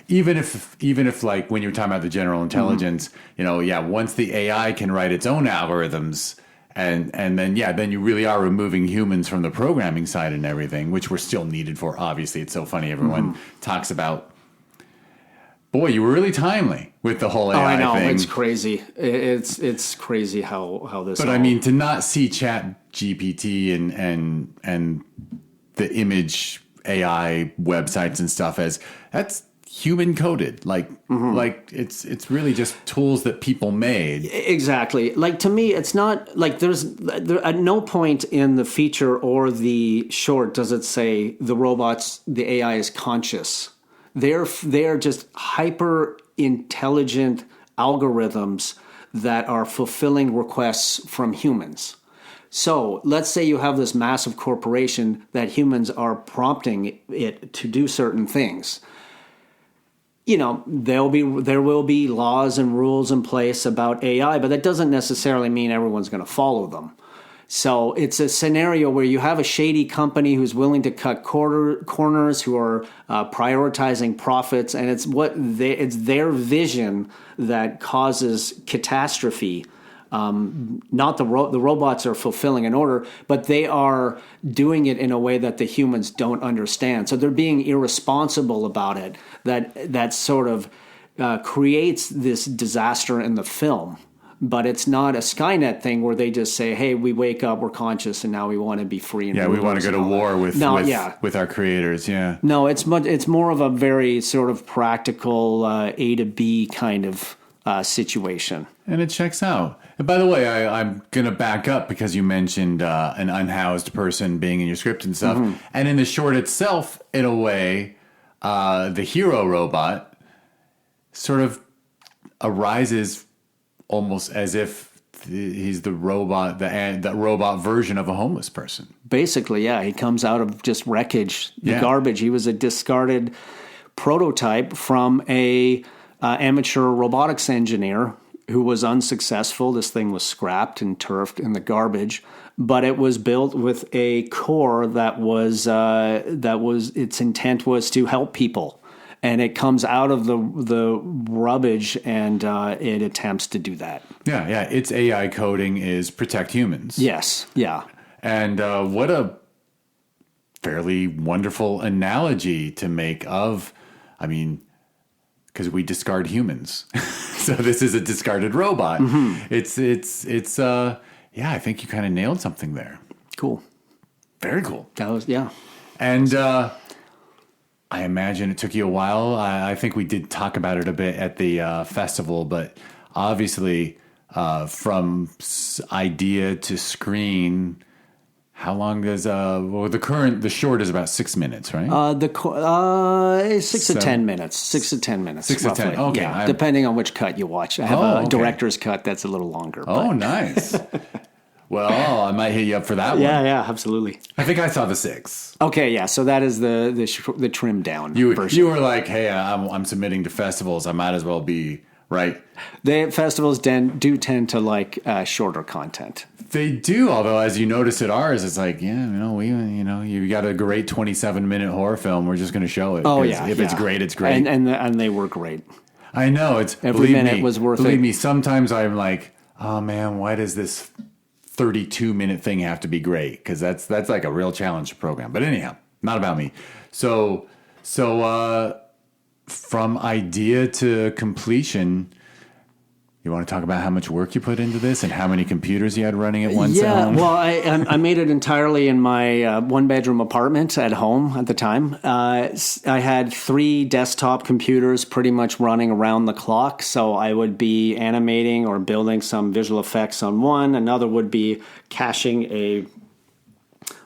even if like when you're talking about the general intelligence, once the AI can write its own algorithms and then you really are removing humans from the programming side and everything, which we're still needed for. Obviously, it's so funny. Everyone talks about, boy, you were really timely with the whole AI thing. Oh, I know. It's crazy. It's crazy how this. But to not see Chat GPT and the image AI websites and stuff that's human coded, like it's really just tools that people made. Exactly. Like, to me, it's not like there at no point in the feature or the short does it say the AI is conscious. They're just hyper intelligent algorithms that are fulfilling requests from humans. So let's say you have this massive corporation that humans are prompting it to do certain things. There will be laws and rules in place about AI, but that doesn't necessarily mean everyone's going to follow them. So it's a scenario where you have a shady company who's willing to cut corners, who are prioritizing profits, and it's their vision that causes catastrophe. Not the robots are fulfilling an order, but they are doing it in a way that the humans don't understand. So they're being irresponsible about it. That sort of creates this disaster in the film. But it's not a Skynet thing where they just say, "Hey, we wake up, we're conscious, and now we want to be free." And we want to go to war with our creators. Yeah. No, it's more of a very sort of practical A to B kind of situation. And it checks out. And by the way, I'm going to back up because you mentioned an unhoused person being in your script and stuff. Mm-hmm. And in the short itself, in a way, the hero robot sort of arises almost as if he's the robot, the robot version of a homeless person. Basically, yeah. He comes out of just wreckage, garbage. He was a discarded prototype from a amateur robotics engineer who was unsuccessful. This thing was scrapped and turfed in the garbage, but it was built with a core that was its intent was to help people, and it comes out of the rubbish and it attempts to do that. Yeah. Its AI coding is protect humans. Yes. Yeah. And what a fairly wonderful analogy to make of, because we discard humans. So this is a discarded robot. Mm-hmm. I think you kind of nailed something there. Cool. Very cool. That was, yeah. And I imagine it took you a while. I think we did talk about it a bit at the festival, but obviously from idea to screen, how long does the short is about 6 minutes, right? 6 to 10 minutes. 6 to 10 minutes. 6 to roughly. 10. Okay, yeah, depending on which cut you watch. I have a director's cut that's a little longer. Oh, nice. Well, I might hit you up for that one. Yeah, absolutely. I think I saw the 6. Okay, yeah. So that is the trimmed down version. You were like, hey, I'm submitting to festivals. I might as well be right. The festivals do tend to like shorter content. They do, although as you notice at ours, it's like, you got a great 27-minute horror film. We're just going to show it. Oh yeah, if it's great, it's great, and they were great. I know it's every minute was worth it. Believe me, sometimes I'm like, oh man, why does this 32-minute thing have to be great? Because that's like a real challenge to program. But anyhow, not about me. So from idea to completion, you want to talk about how much work you put into this and how many computers you had running at once? Yeah, well, I made it entirely in my one-bedroom apartment at home at the time. I had 3 desktop computers pretty much running around the clock, so I would be animating or building some visual effects on one. Another would be caching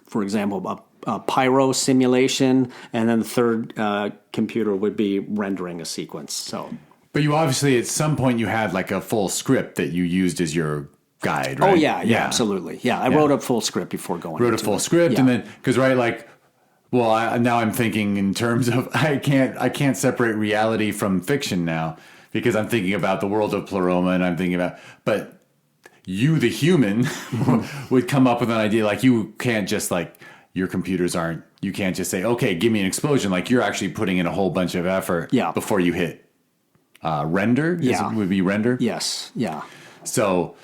for example, a pyro simulation, and then the third computer would be rendering a sequence. So. But you obviously, at some point, you had like a full script that you used as your guide, right? Oh, yeah, absolutely. Yeah, I wrote a full script before going Wrote a full script, and then, because, right, like, well, now I'm thinking in terms of, I can't separate reality from fiction now, because I'm thinking about the world of Pleroma, and I'm thinking about, but you, the human, would come up with an idea, like, you can't just, like, your computers aren't, you can't just say, okay, give me an explosion, like, you're actually putting in a whole bunch of effort before you hit render? Would be render? Yes. Yeah. So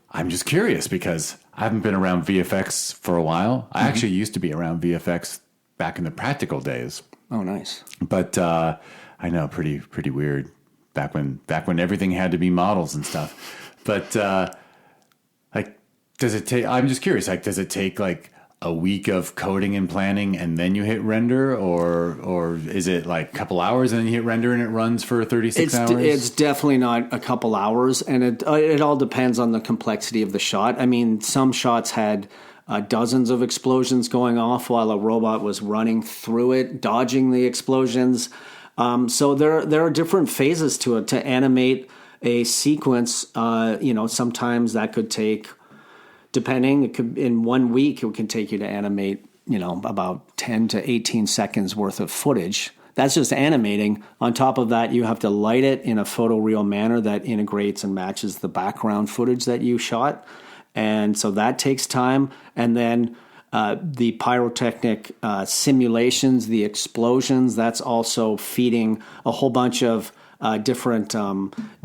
I'm just curious because I haven't been around VFX for a while. I actually used to be around VFX back in the practical days. Oh, nice. But I know, pretty weird back when everything had to be models and stuff. But like, does it take? I'm just curious. Like, does it take like a week of coding and planning and then you hit render, or is it like a couple hours and then you hit render and it runs for 36 hours? It's definitely not a couple hours, and it all depends on the complexity of the shot. I mean, some shots had dozens of explosions going off while a robot was running through it, dodging the explosions. So there are different phases to it. To animate a sequence, sometimes that could take, depending, it could, in 1 week, it can take you to animate, about 10 to 18 seconds worth of footage. That's just animating. On top of that, you have to light it in a photoreal manner that integrates and matches the background footage that you shot. And so that takes time. And then the pyrotechnic simulations, the explosions, that's also feeding a whole bunch of different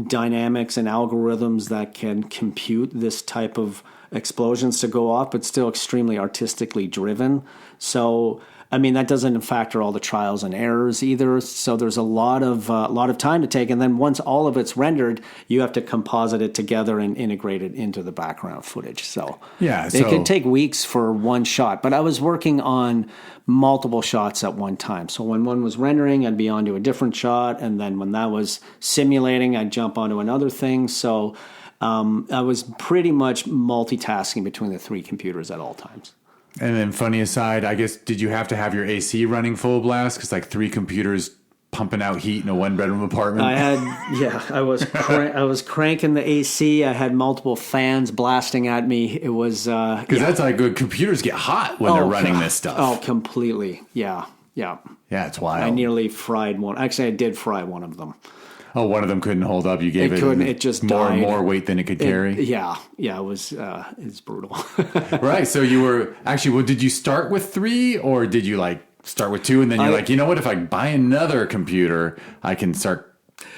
dynamics and algorithms that can compute this type of explosions to go off, but still extremely artistically driven. So, I mean, that doesn't factor all the trials and errors either. So there's a lot of time to take. And then once all of it's rendered, you have to composite it together and integrate it into the background footage. So it could take weeks for one shot. But I was working on multiple shots at one time. So when one was rendering, I'd be onto a different shot. And then when that was simulating, I'd jump onto another thing. So I was pretty much multitasking between the 3 computers at all times. And then, funny aside, I guess, did you have to have your AC running full blast? Because like 3 computers pumping out heat in a 1-bedroom apartment. I was cranking the AC. I had multiple fans blasting at me. It was because that's like good. Computers get hot when they're running this stuff. Oh, completely. Yeah. Yeah, it's wild. I nearly fried one. Actually, I did fry one of them. Oh, one of them couldn't hold up. You gave it just more died. And more weight than it could carry. It was it's brutal. Right. So you were actually. Well, did you start with 3, or did you like start with 2, and then you're like, you know what? If I buy another computer, I can start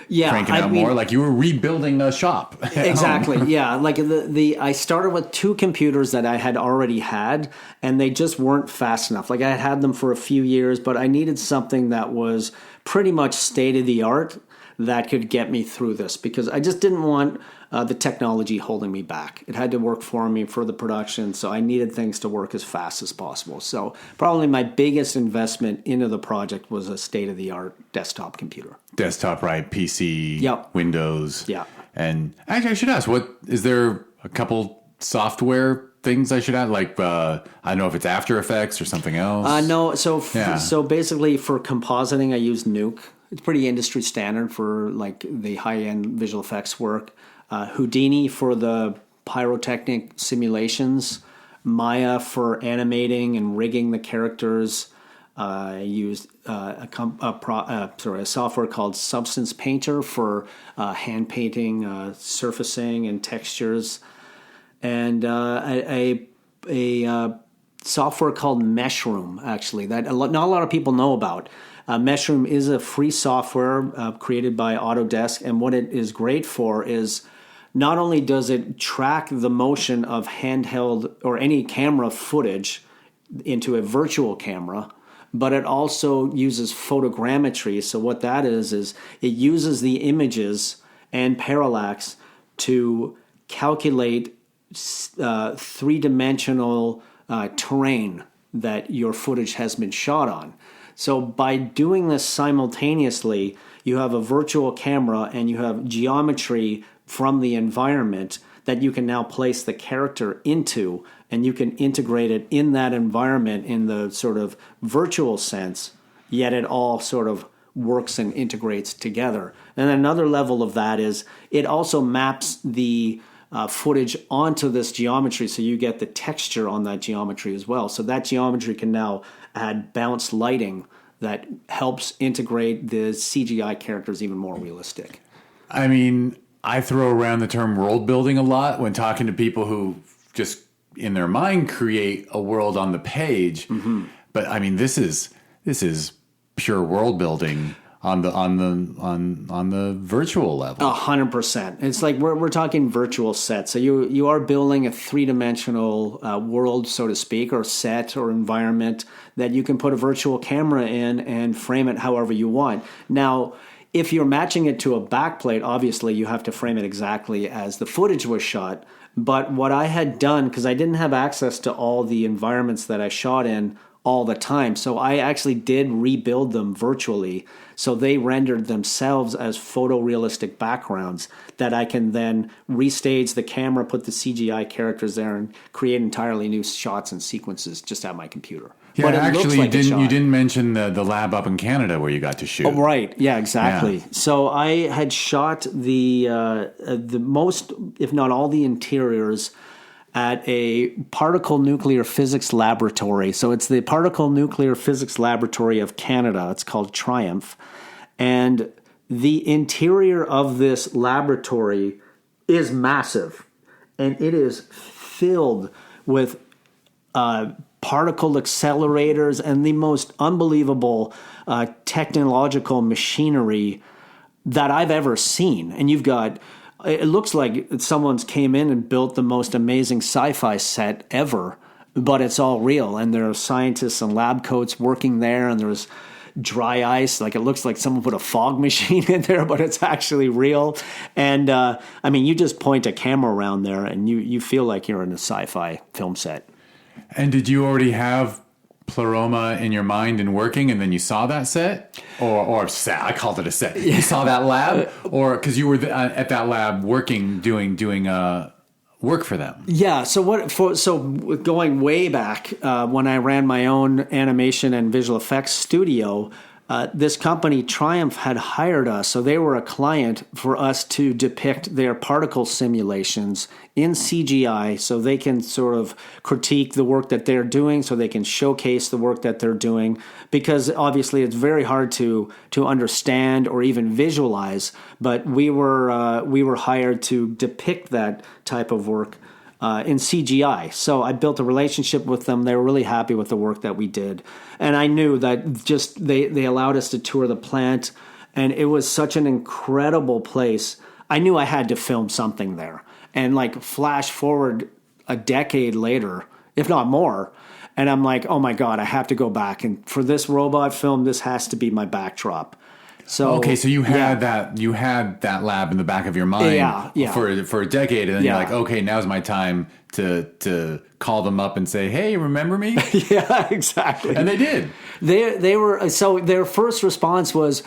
cranking out more. Like you were rebuilding a shop. Exactly. Yeah. Like I started with 2 computers that I had already had, and they just weren't fast enough. Like I had had them for a few years, but I needed something that was pretty much state of the art that could get me through this, because I just didn't want the technology holding me back. It had to work for me for the production, so I needed things to work as fast as possible. So probably my biggest investment into the project was a state-of-the-art desktop computer. Desktop, right? PC, Windows. Yeah. And actually, I should ask, is there a couple software things I should add? Like, I don't know if it's After Effects or something else. No. So basically for compositing, I use Nuke. It's pretty industry standard for like the high-end visual effects work. Houdini for the pyrotechnic simulations. Maya for animating and rigging the characters. I used a software called Substance Painter for hand painting, surfacing, and textures, and a software called Meshroom. Actually, that not a lot of people know about. Meshroom is a free software created by Autodesk, and what it is great for is not only does it track the motion of handheld or any camera footage into a virtual camera, but it also uses photogrammetry. So what that is it uses the images and parallax to calculate three-dimensional terrain that your footage has been shot on. So by doing this simultaneously, you have a virtual camera and you have geometry from the environment that you can now place the character into, and you can integrate it in that environment in the sort of virtual sense, yet it all sort of works and integrates together. And another level of that is it also maps the footage onto this geometry, so you get the texture on that geometry as well. So that geometry can now add bounce lighting that helps integrate the CGI characters even more realistic. I mean, I throw around the term world building a lot when talking to people who just in their mind create a world on the page. Mm-hmm. But I mean, this is pure world building on the virtual level. 100%. It's like we're talking virtual sets. So you are building a three-dimensional world, so to speak, or set or environment that you can put a virtual camera in and frame it however you want. Now, if you're matching it to a backplate, obviously you have to frame it exactly as the footage was shot. But what I had done, because I didn't have access to all the environments that I shot in all the time, so I actually did rebuild them virtually. So they rendered themselves as photorealistic backgrounds that I can then restage the camera, put the CGI characters there, and create entirely new shots and sequences just at my computer. Yeah, but actually, like you didn't mention the lab up in Canada where you got to shoot. Oh, right. Yeah, exactly. Yeah. So I had shot the most, if not all, the interiors at a particle nuclear physics laboratory. So it's the Particle Nuclear Physics Laboratory of Canada. It's called Triumph. And the interior of this laboratory is massive. And it is filled with particle accelerators and the most unbelievable technological machinery that I've ever seen. And you've got, it looks like someone's came in and built the most amazing sci-fi set ever, but it's all real. And there are scientists and lab coats working there, and there's dry ice. Like, it looks like someone put a fog machine in there, but it's actually real. And I mean, you just point a camera around there and you feel like you're in a sci-fi film set. And did you already have Pleroma in your mind and working, and then you saw that set? Or set, I called it a set. You saw that lab? Or because you were at that lab working, doing work for them? Yeah, so going way back, when I ran my own animation and visual effects studio, this company, Triumph, had hired us. So they were a client for us to depict their particle simulations in CGI, so they can sort of critique the work that they're doing, so they can showcase the work that they're doing, because obviously it's very hard to understand or even visualize. But we were hired to depict that type of work in CGI. So I built a relationship with them. They were really happy with the work that we did. And I knew that just they allowed us to tour the plant, and it was such an incredible place. I knew I had to film something there. And like flash forward a decade later, if not more, and I'm like, oh my God, I have to go back. And for this robot film, this has to be my backdrop. So okay, so you had that lab in the back of your mind for a decade, and then you're like, okay, now's my time to call them up and say, hey, remember me? Yeah, exactly. And they did. They were, so their first response was,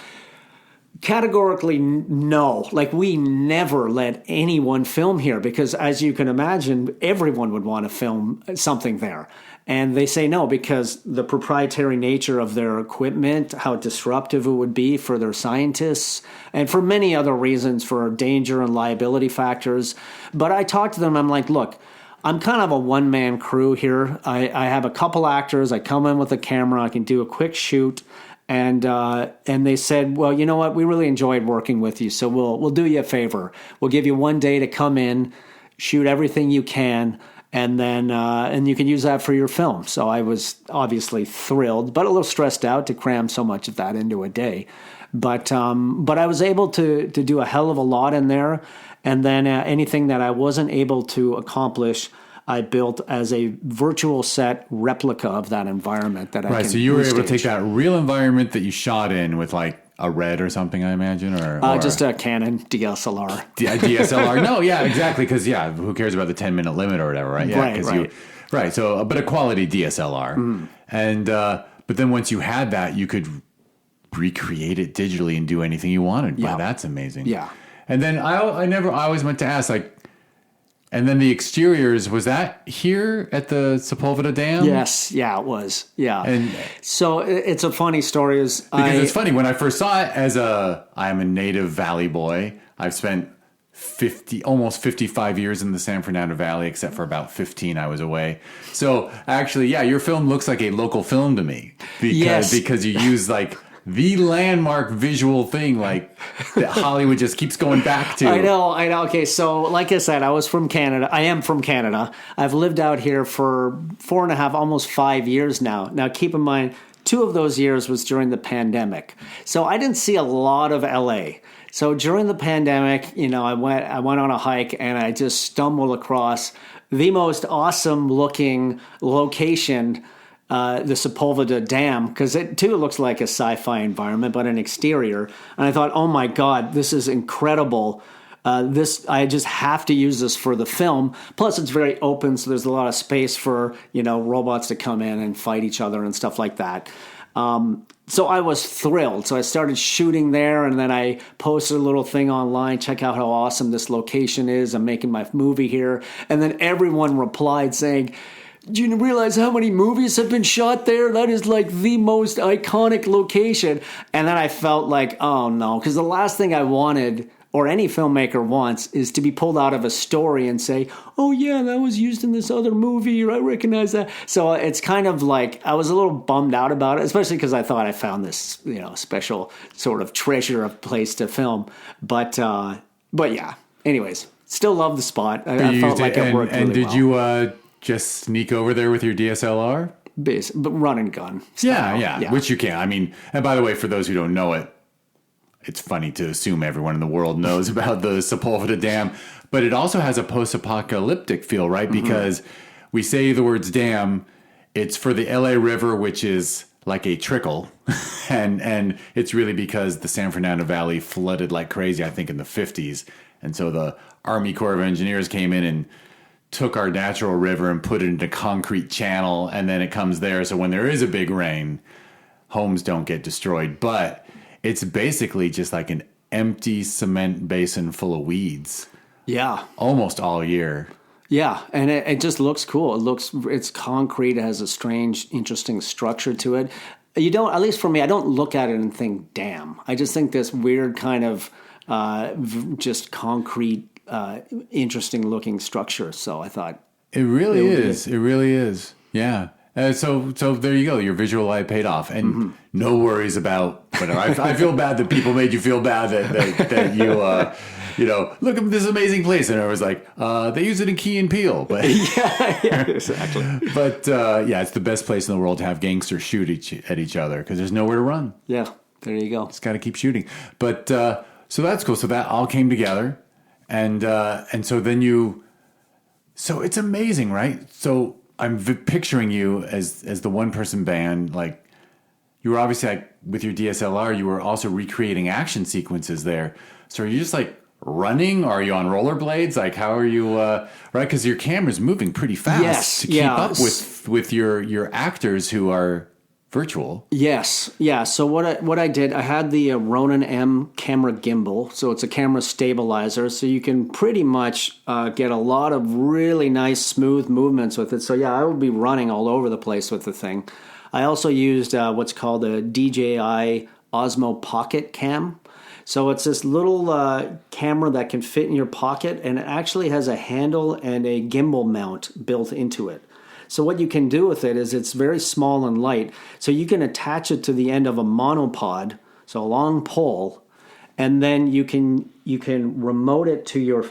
Categorically, no. Like, we never let anyone film here because, as you can imagine, everyone would want to film something there. And they say no because the proprietary nature of their equipment, how disruptive it would be for their scientists, and for many other reasons, for danger and liability factors. But I talked to them, I'm like, look, I'm kind of a one-man crew here. I have a couple actors. I come in with a camera. I can do a quick shoot. And they said, well, you know what? We really enjoyed working with you, so we'll do you a favor. We'll give you one day to come in, shoot everything you can, and then and you can use that for your film. So I was obviously thrilled, but a little stressed out to cram so much of that into a day. But I was able to do a hell of a lot in there, and then anything that I wasn't able to accomplish, I built as a virtual set replica of that environment that I can. Right, so you were able to take that real environment that you shot in with like a Red or something, I imagine, or just a Canon DSLR. DSLR. No, yeah, exactly, because who cares about the 10-minute limit or whatever, right? Yeah, right. Right. So, but a quality DSLR, and but then once you had that, you could recreate it digitally and do anything you wanted. Yeah, wow, that's amazing. Yeah. And then I always meant to ask, like, and then the exteriors, was that here at the Sepulveda Dam? Yes, yeah, it was. Yeah. And so it's a funny story. It's funny, when I first saw it, I am a native Valley boy. I've spent almost 55 years in the San Fernando Valley, except for about 15 I was away. So actually, yeah, your film looks like a local film to me because you use like the landmark visual thing like that Hollywood just keeps going back to. I know. Okay, so like I said, I was from Canada. I am from Canada. I've lived out here for 4.5, almost 5 years now. Now, keep in mind, 2 of those years was during the pandemic. So I didn't see a lot of LA. So during the pandemic, I went on a hike and I just stumbled across the most awesome looking location, the Sepulveda Dam, because it too looks like a sci-fi environment, but an exterior. And I thought, oh my God, this is incredible. I just have to use this for the film. Plus, it's very open, so there's a lot of space for robots to come in and fight each other and stuff like that. So I was thrilled. So I started shooting there, and then I posted a little thing online, check out how awesome this location is. I'm making my movie here. And then everyone replied saying, do you realize how many movies have been shot there? That is like the most iconic location. And then I felt like, oh no, because the last thing I wanted, or any filmmaker wants, is to be pulled out of a story and say, oh yeah, that was used in this other movie, or I recognize that. So it's kind of like, I was a little bummed out about it, especially because I thought I found this, special sort of treasure of place to film. But yeah, anyways, still love the spot. I felt like it worked really well. And did you just sneak over there with your DSLR? But run and gun style. Yeah, which you can. I mean, and by the way, for those who don't know it, it's funny to assume everyone in the world knows about the Sepulveda Dam, but it also has a post-apocalyptic feel, right? Mm-hmm. Because we say the words dam, it's for the LA River, which is like a trickle, and it's really because the San Fernando Valley flooded like crazy, I think, in the 50s. And so the Army Corps of Engineers came in and took our natural river and put it into concrete channel, and then it comes there. So when there is a big rain, homes don't get destroyed. But it's basically just like an empty cement basin full of weeds. Yeah. Almost all year. Yeah, and it just looks cool. It's concrete, it has a strange, interesting structure to it. You don't, at least for me, I don't look at it and think, damn. I just think this weird kind of just concrete, interesting looking structure. So I thought it really is. It really is. Yeah. So there you go. Your visual eye paid off, and no worries about whatever. I feel bad that people made you feel bad that you look at this amazing place, and I was like, they use it in Key and Peele, but yeah, exactly. But it's the best place in the world to have gangsters shoot at each other because there's nowhere to run. Yeah, there you go. Just got to keep shooting. But so that's cool. So that all came together, and so then so it's amazing, right? So I'm picturing you as the one-person band. Like, you were obviously, like, with your DSLR, you were also recreating action sequences there. So are you just, like, running? Or are you on rollerblades? Like, how are you, right? Because your camera's moving pretty fast to keep up with your actors who are virtual. Yes. Yeah. So what I did, I had the Ronin M camera gimbal. So it's a camera stabilizer. So you can pretty much get a lot of really nice, smooth movements with it. So yeah, I would be running all over the place with the thing. I also used what's called a DJI Osmo Pocket Cam. So it's this little camera that can fit in your pocket, and it actually has a handle and a gimbal mount built into it. So what you can do with it is it's very small and light. So you can attach it to the end of a monopod, so a long pole, and then you can remote it to your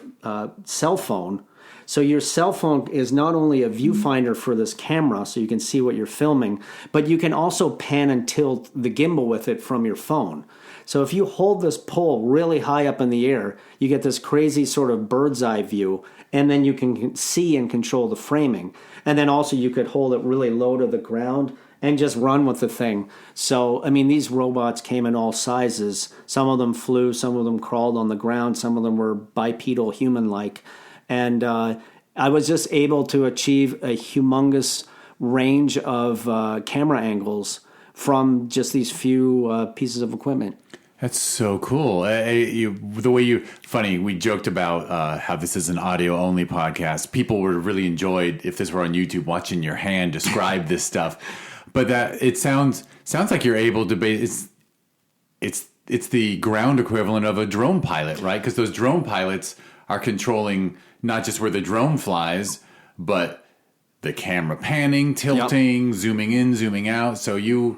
cell phone. So your cell phone is not only a viewfinder for this camera, so you can see what you're filming, but you can also pan and tilt the gimbal with it from your phone. So if you hold this pole really high up in the air, you get this crazy sort of bird's eye view, and then you can see and control the framing. And then also you could hold it really low to the ground and just run with the thing. So, I mean, these robots came in all sizes. Some of them flew, some of them crawled on the ground, some of them were bipedal, human-like. And I was just able to achieve a humongous range of camera angles from just these few pieces of equipment. That's so cool. Funny, we joked about how this is an audio-only podcast. People would really enjoy, if this were on YouTube, watching your hand describe this stuff. But that it sounds like you're able to it's the ground equivalent of a drone pilot, right? Because those drone pilots are controlling not just where the drone flies, but the camera panning, tilting, zooming in, zooming out. So was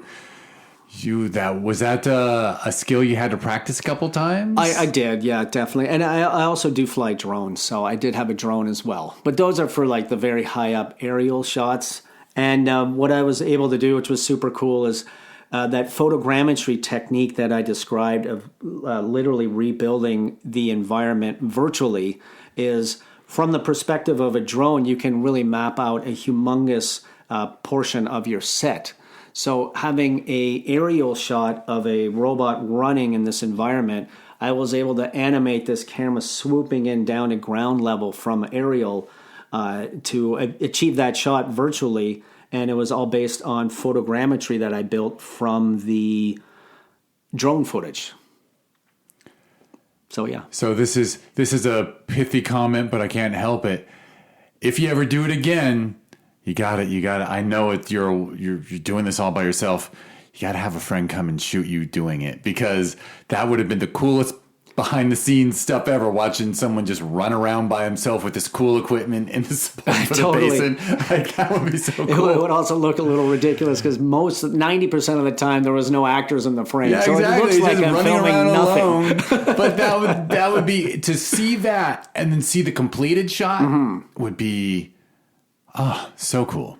that a skill you had to practice a couple times? I did, yeah, definitely. And I also do fly drones, so I did have a drone as well. But those are for like the very high up aerial shots. And what I was able to do, which was super cool, is that photogrammetry technique that I described of literally rebuilding the environment virtually is from the perspective of a drone, you can really map out a humongous portion of your set. So having a aerial shot of a robot running in this environment, I was able to animate this camera swooping in down to ground level from aerial to achieve that shot virtually. And it was all based on photogrammetry that I built from the drone footage. So yeah. So this is a pithy comment, but I can't help it. If you ever do it again, you got it. I know it. You're doing this all by yourself. You got to have a friend come and shoot you doing it, because that would have been the coolest behind the scenes stuff ever. Watching someone just run around by himself with this cool equipment in this totally. basin, like, that would be so cool. It would also look a little ridiculous because 90% of the time there was no actors in the frame. Yeah, so exactly. it looks like just I'm running filming around nothing. alone. But that would be, to see that and then see the completed shot would be so cool.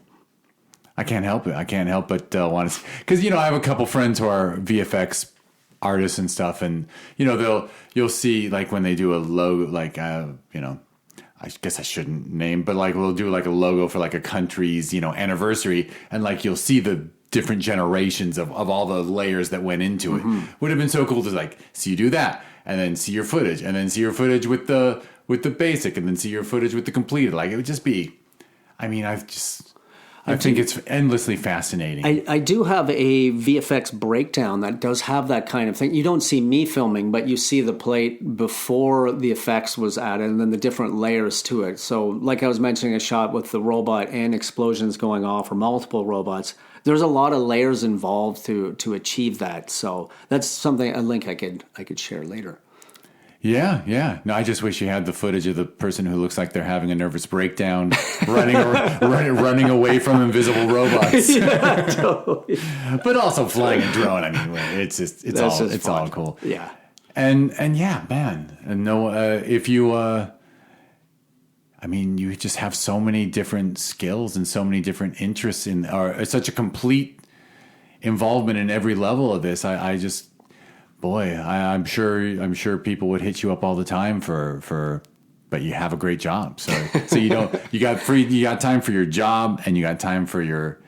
I can't help it. I can't help but want to see, because I have a couple friends who are VFX artists and stuff, and you'll see, like, when they do a logo, like I guess I shouldn't name, but like we'll do like a logo for like a country's anniversary, and like you'll see the different generations of all the layers that went into it. Would have been so cool to like see you do that, and then see your footage, and then see your footage with the basic, and then see your footage with the completed. Like, it would just be, I think it's endlessly fascinating. I do have a VFX breakdown that does have that kind of thing. You don't see me filming, but you see the plate before the effects was added, and then the different layers to it. So like I was mentioning, a shot with the robot and explosions going off, or multiple robots. There's a lot of layers involved to achieve that. So that's a link I could share later. Yeah. No, I just wish you had the footage of the person who looks like they're having a nervous breakdown, running away from invisible robots. Yeah, totally. But also flying a drone. I mean, it's all cool. Yeah. And yeah, man. And if you, you just have so many different skills and so many different interests or such a complete involvement in every level of this. I'm sure people would hit you up all the time but you have a great job. So you got time for your job, and you got time for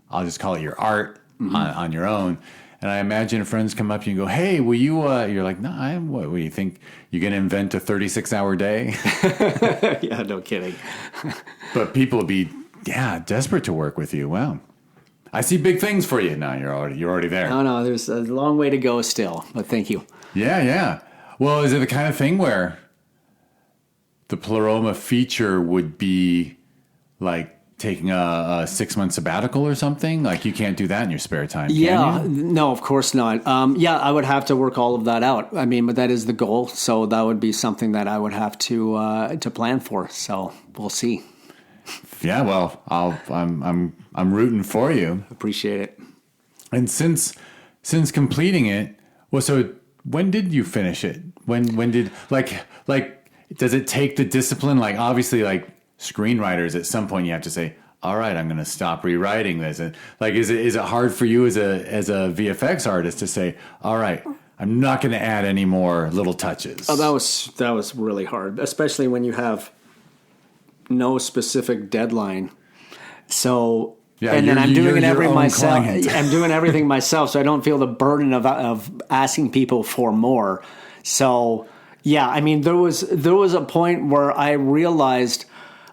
I'll just call it your art on your own. And I imagine friends come up to you and go, "Hey, will you?" You're like, "No, what do you think? You're going to invent a 36-hour day?" Yeah, no kidding. But people would be, desperate to work with you. Wow. I see big things for you. No, you're already there. No, there's a long way to go still, but thank you. Yeah. Well, is it the kind of thing where the Pleroma feature would be like taking a 6-month sabbatical or something? Like you can't do that in your spare time, can you? No, of course not. I would have to work all of that out. I mean, but that is the goal, so that would be something that I would have to plan for. So we'll see. Yeah, well, I'm rooting for you. Appreciate it. And since completing it, well, so when did you finish it? When did like does it take the discipline? Like obviously, like screenwriters, at some point you have to say, all right, I'm going to stop rewriting this. And like, is it hard for you as a VFX artist to say, all right, I'm not going to add any more little touches? Oh, that was really hard, especially when you have no specific deadline. So, yeah, and then I'm doing everything myself. Client. I'm doing everything myself, so I don't feel the burden of asking people for more. So, yeah, I mean, there was a point where I realized,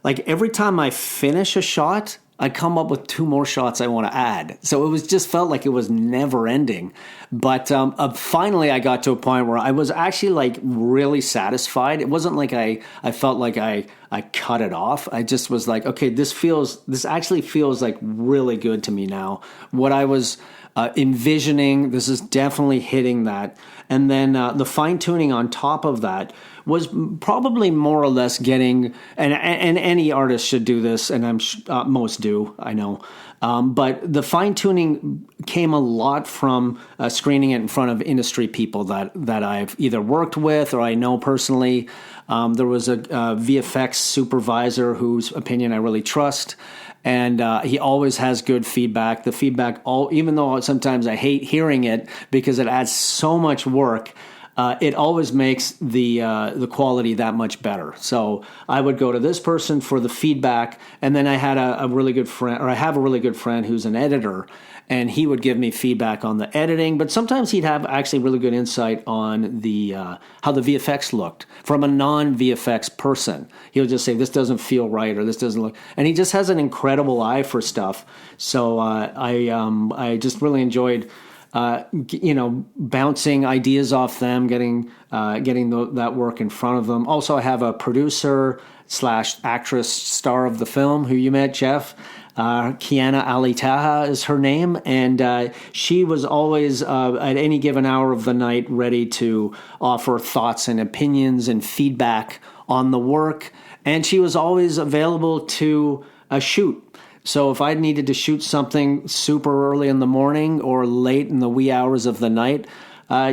like, every time I finish a shot, I come up with 2 more shots I want to add. So it was just felt like it was never ending. But finally I got to a point where I was actually like really satisfied. It wasn't like I felt like I cut it off. I just was like, okay, this actually feels like really good to me now. What I was envisioning, this is definitely hitting that. And then the fine tuning on top of that was probably more or less getting, and any artist should do this, and most do, I know. But the fine tuning came a lot from screening it in front of industry people that I've either worked with or I know personally. There was a VFX supervisor whose opinion I really trust. And he always has good feedback. The feedback, even though sometimes I hate hearing it because it adds so much work, it always makes the quality that much better. So I would go to this person for the feedback, and then I had a really good friend, or I have a really good friend who's an editor, and he would give me feedback on the editing. But sometimes he'd have actually really good insight on the how the VFX looked from a non-VFX person. He would just say, this doesn't feel right, or this doesn't look, and he just has an incredible eye for stuff. So I just really enjoyed bouncing ideas off them, getting that work in front of them. Also, I have a producer / actress star of the film who you met, Jeff. Kiana Alitaha is her name, and she was always at any given hour of the night ready to offer thoughts and opinions and feedback on the work, and she was always available to shoot. So if I needed to shoot something super early in the morning or late in the wee hours of the night,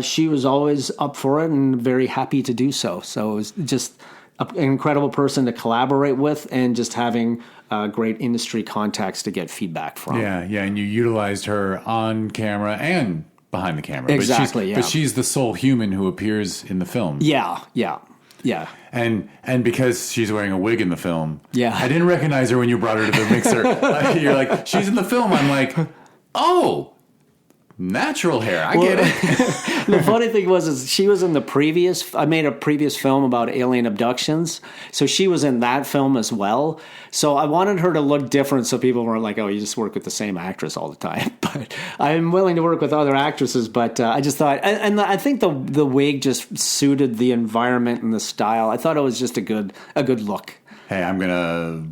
she was always up for it and very happy to do so. So it was just an incredible person to collaborate with, and just having great industry contacts to get feedback from. Yeah, and you utilized her on camera and behind the camera. Exactly, But she's the sole human who appears in the film. Yeah. And because she's wearing a wig in the film, yeah, I didn't recognize her when you brought her to the mixer. You're like, she's in the film. I'm like, oh, natural hair. I get it. The funny thing is she was in I made a previous film about alien abductions. So she was in that film as well. So I wanted her to look different so people weren't like, oh, you just work with the same actress all the time. But I'm willing to work with other actresses. But I just thought, and I think the wig just suited the environment and the style. I thought it was just a good look. Hey, I'm going to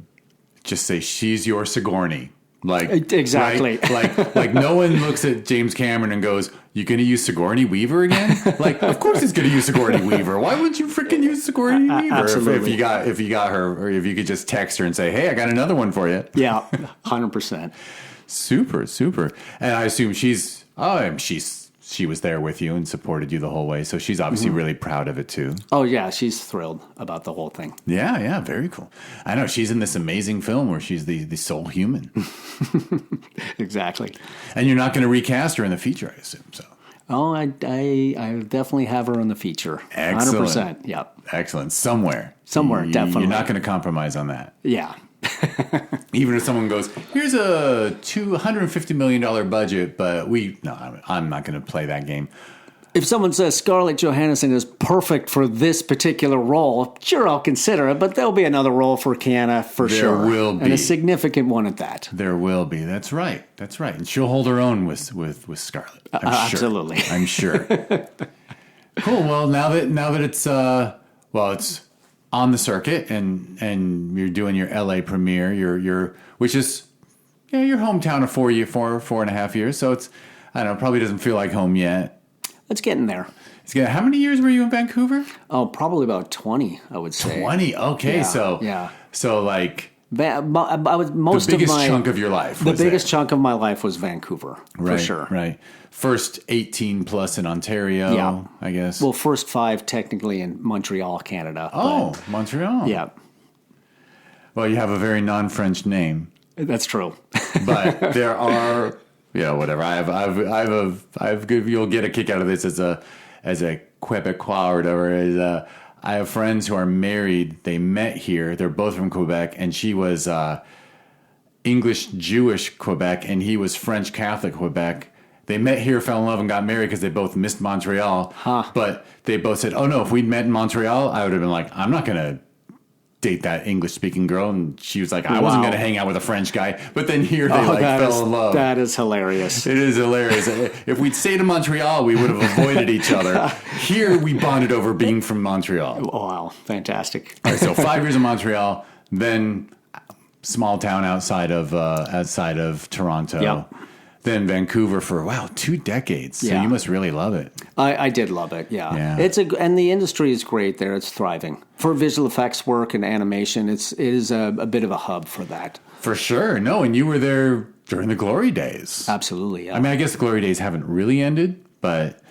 just say she's your Sigourney. Like exactly, right? like no one looks at James Cameron and goes, "You going to use Sigourney Weaver again?" Like, of course he's going to use Sigourney Weaver. Why wouldn't you freaking use Sigourney Weaver absolutely. if you got her, or if you could just text her and say, "Hey, I got another one for you." Yeah, 100%. Super, and I assume she was there with you and supported you the whole way, so she's obviously really proud of it too. Oh yeah, she's thrilled about the whole thing. Yeah, very cool. I know she's in this amazing film where she's the sole human. Exactly. And you're not going to recast her in the feature, I assume. So. Oh, I definitely have her in the feature. Excellent. 100%. Yep. Excellent. Somewhere, definitely. You're not going to compromise on that. Yeah. Even if someone goes, here's a $250 million budget, but I'm not going to play that game. If someone says Scarlett Johansson is perfect for this particular role, sure, I'll consider it, but there'll be another role for Kiana for sure. There will be. And a significant one at that. There will be. That's right. And she'll hold her own with Scarlett. I'm sure. Absolutely. I'm sure. Cool. Well, now that it's it's on the circuit and you're doing your LA premiere, which is your hometown of 4.5 years. So it's, I don't know, probably doesn't feel like home yet. It's getting there. How many years were you in Vancouver? Oh, probably about 20, I would say. 20. Okay. Yeah. So like I was most the biggest of my chunk of your life. The biggest chunk of my life was Vancouver, for sure. Right. First 18 plus in Ontario, I guess. Well, first 5 technically in Montreal, Canada. Oh, Montreal. Yeah. Well, you have a very non-French name. That's true. But there are, whatever. I've good. You'll get a kick out of this as a Quebecois or whatever. I have friends who are married. They met here. They're both from Quebec, and she was English Jewish Quebec, and he was French Catholic Quebec. They met here, fell in love, and got married because they both missed Montreal. Huh. But they both said, "Oh no, if we'd met in Montreal, I would have been like, I'm not gonna date that English-speaking girl." And she was like, I wasn't going to hang out with a French guy. But then here they fell in love. That is hilarious. It is hilarious. If we'd stayed in Montreal, we would have avoided each other. Here we bonded over being from Montreal. Oh, wow. Fantastic. All right, so 5 years in Montreal, then small town outside of Toronto. Yep. Then Vancouver for 2 decades. So you must really love it. I did love it. Yeah. And the industry is great there. It's thriving for visual effects work and animation. It is a bit of a hub for that. For sure. No, and you were there during the glory days. Absolutely. Yeah. I mean, I guess the glory days haven't really ended, but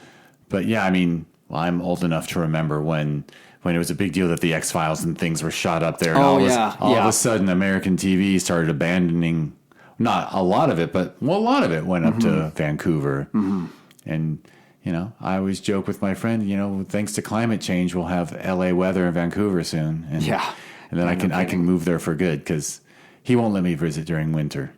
yeah. I mean, I'm old enough to remember when it was a big deal that the X-Files and things were shot up there. And all of a sudden, American TV started abandoning. Not a lot of it, but a lot of it went up to Vancouver. Mm-hmm. And, I always joke with my friend, thanks to climate change, we'll have LA weather in Vancouver soon. And, and then I can move there for good because he won't let me visit during winter.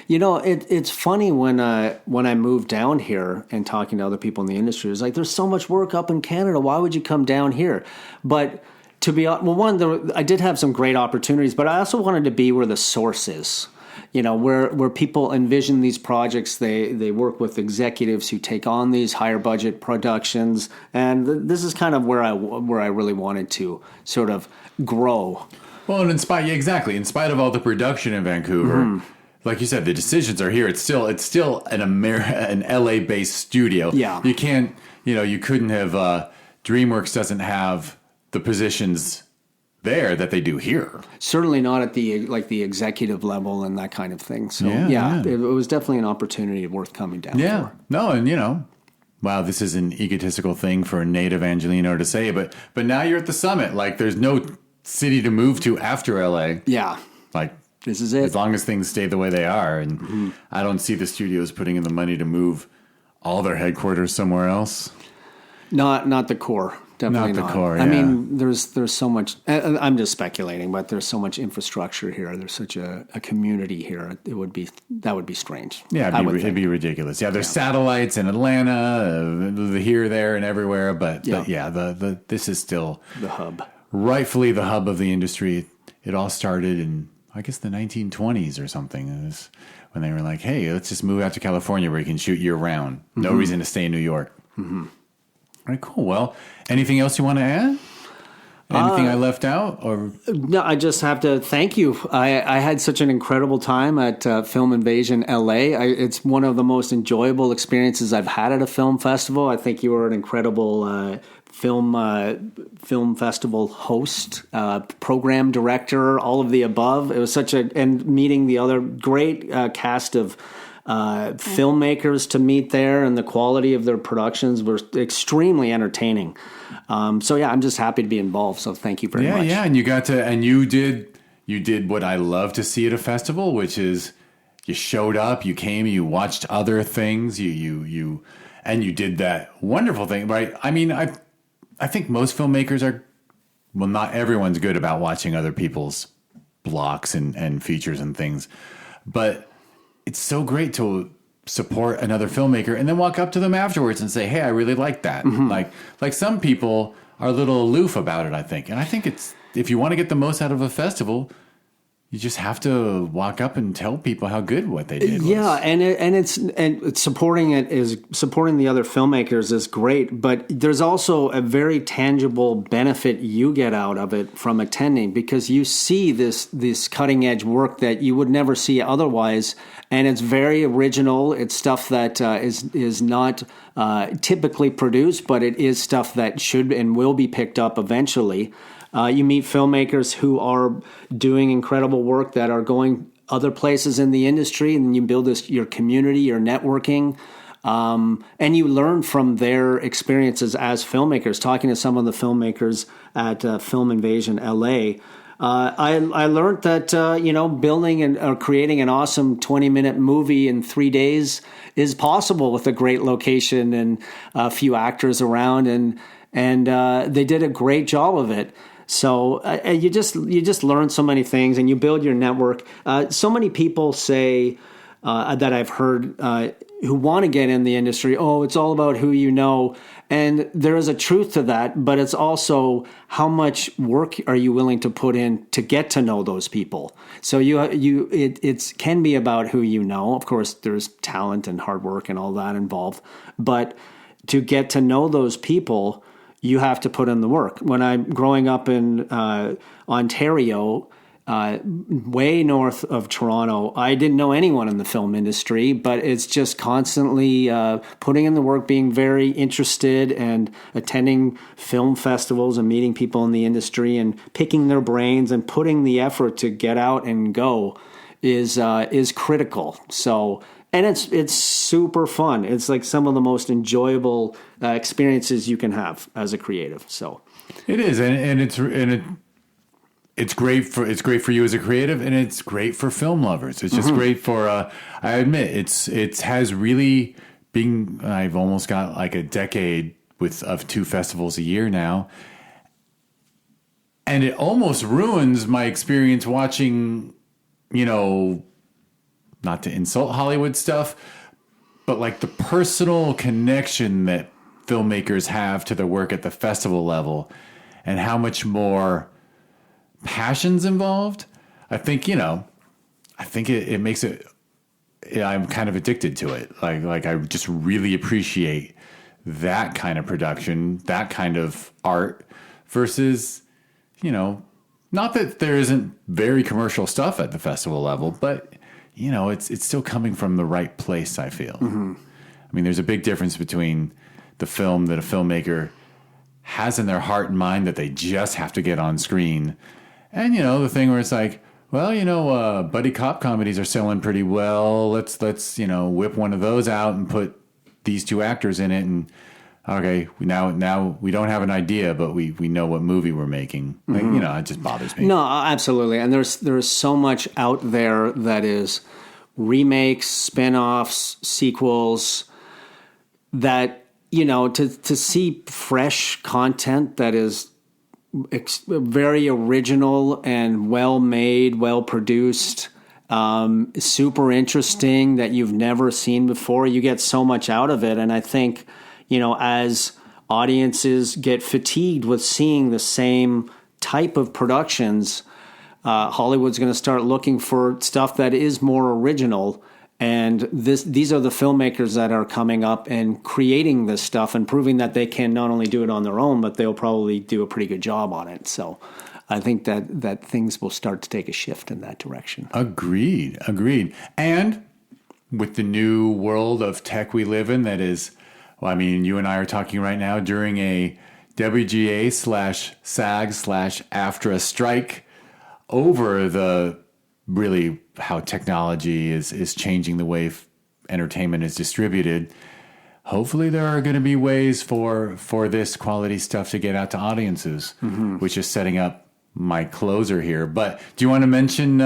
It's funny when I moved down here and talking to other people in the industry, it's like, there's so much work up in Canada. Why would you come down here? But to be honest, I did have some great opportunities, but I also wanted to be where the source is. Where people envision these projects, they work with executives who take on these higher budget productions, and this is kind of where I really wanted to sort of grow. Well, and in spite of all the production in Vancouver, like you said, the decisions are here. It's still an LA based studio. Yeah, you can't, you couldn't have. DreamWorks doesn't have the positions there that they do here. Certainly not at the executive level and that kind of thing. So it was definitely an opportunity worth coming down for. No, and wow, this is an egotistical thing for a native Angelino to say, but now you're at the summit. Like there's no city to move to after LA. Yeah. Like this is it. As long as things stay the way they are. And I don't see the studios putting in the money to move all their headquarters somewhere else. Not the core. Definitely not. The core, I mean, there's so much. I'm just speculating, but there's so much infrastructure here. There's such a community here. That would be strange. Yeah, it'd be ridiculous. Yeah, there's satellites in Atlanta, here, there, and everywhere. But this is still the hub, rightfully the hub of the industry. It all started in, I guess, the 1920s or something. It was when they were like, "Hey, let's just move out to California where you can shoot year round. No reason to stay in New York." Mm-hmm. All right, cool. Well, anything else you want to add? Anything I left out? Or no, I just have to thank you. I had such an incredible time at Film Invasion LA. It's one of the most enjoyable experiences I've had at a film festival. I think you were an incredible film festival host, program director, all of the above. It was and meeting the other great cast of filmmakers to meet there, and the quality of their productions were extremely entertaining. I'm just happy to be involved. So thank you very much. Yeah, and you did what I love to see at a festival, which is you showed up, you came, you watched other things, you did that wonderful thing, right? I mean, I think most filmmakers not everyone's good about watching other people's blocks and features and things, but it's so great support another filmmaker and then walk up to them afterwards and say, hey, I really like that. Like some people are a little aloof about it, I think. And I think if you want to get the most out of a festival, you just have to walk up and tell people how good what they did was. Yeah, and supporting the other filmmakers is great, but there's also a very tangible benefit you get out of it from attending, because you see this cutting edge work that you would never see otherwise, and it's very original. It's stuff that is not typically produced, but it is stuff that should and will be picked up eventually. You meet filmmakers who are doing incredible work that are going other places in the industry, and you build your community, your networking, and you learn from their experiences as filmmakers. Talking to some of the filmmakers at Film Invasion LA, I learned that building or creating an awesome 20-minute movie in 3 days is possible with a great location and a few actors around, and they did a great job of it. So you just learn so many things, and you build your network. So many people say that I've heard who want to get in the industry, oh, it's all about who you know. And there is a truth to that, but it's also how much work are you willing to put in to get to know those people. So it can be about who you know. Of course, there's talent and hard work and all that involved, but to get to know those people, you have to put in the work. When I'm growing up in Ontario, way north of Toronto, I didn't know anyone in the film industry, but it's just constantly putting in the work, being very interested and attending film festivals and meeting people in the industry and picking their brains and putting the effort to get out and go is critical. So, and it's super fun. It's like some of the most enjoyable experiences you can have as a creative. So it is, and it's great for you as a creative, and it's great for film lovers. It's just great for. I admit it has really been. I've almost got like a decade of 2 festivals a year now, and it almost ruins my experience watching. Not to insult Hollywood stuff, but like the personal connection that filmmakers have to their work at the festival level and how much more passion's involved. I think, it makes it, I'm kind of addicted to it. Like I just really appreciate that kind of production, that kind of art versus, not that there isn't very commercial stuff at the festival level, but it's still coming from the right place, I feel. I mean, there's a big difference between the film that a filmmaker has in their heart and mind that they just have to get on screen, and, the thing where it's like, well, buddy cop comedies are selling pretty well. Let's whip one of those out and put these 2 actors in it, and okay, now we don't have an idea, but we know what movie we're making. Like, it just bothers me. No, absolutely. And there's so much out there that is remakes, spin-offs, sequels that, to see fresh content that is very original and well-made, well-produced, super interesting that you've never seen before, you get so much out of it. And I think, as audiences get fatigued with seeing the same type of productions, Hollywood's going to start looking for stuff that is more original. And these are the filmmakers that are coming up and creating this stuff and proving that they can not only do it on their own, but they'll probably do a pretty good job on it. So I think that things will start to take a shift in that direction. Agreed. And with the new world of tech we live in, that is, well, I mean, you and I are talking right now during a WGA/SAG/AFTRA strike over the really how technology is changing the way entertainment is distributed. Hopefully there are going to be ways for this quality stuff to get out to audiences, which is setting up my closer here. But do you want to mention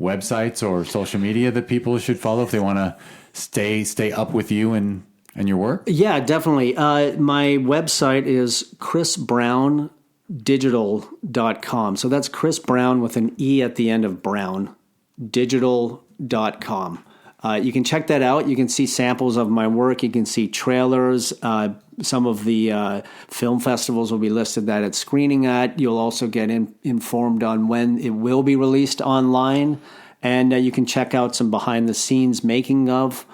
websites or social media that people should follow if they want to stay up with you and your work? Yeah, definitely. My website is chrisbrowne.digital.com. So that's Chris Browne with an E at the end of Brown, digital.com. You can check that out. You can see samples of my work. You can see trailers. Some of the film festivals will be listed that it's screening at. You'll also get informed on when it will be released online. And you can check out some behind-the-scenes making of.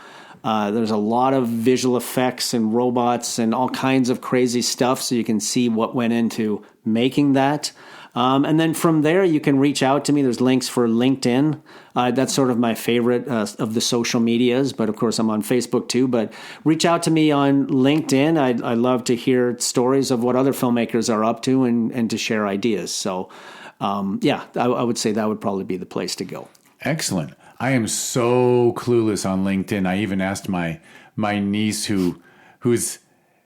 There's a lot of visual effects and robots and all kinds of crazy stuff, so you can see what went into making that. And then from there, you can reach out to me. There's links for LinkedIn. That's sort of my favorite of the social medias, but of course I'm on Facebook too. But reach out to me on LinkedIn. I love to hear stories of what other filmmakers are up to and to share ideas. So I would say that would probably be the place to go. Excellent. I am so clueless on LinkedIn. I even asked my niece who's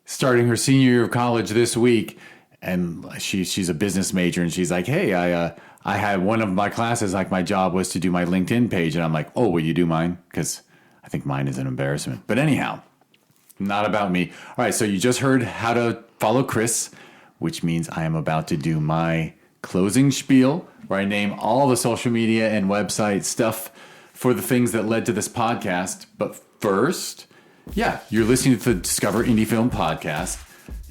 starting her senior year of college this week, and she's a business major, and she's like, "Hey, I had one of my classes, like my job was to do my LinkedIn page," and I'm like, "Oh, will you do mine? Because I think mine is an embarrassment." But anyhow, not about me. All right, so you just heard how to follow Chris, which means I am about to do my closing spiel, where I name all the social media and website stuff for the things that led to this podcast. But first, you're listening to the Discover Indie Film podcast.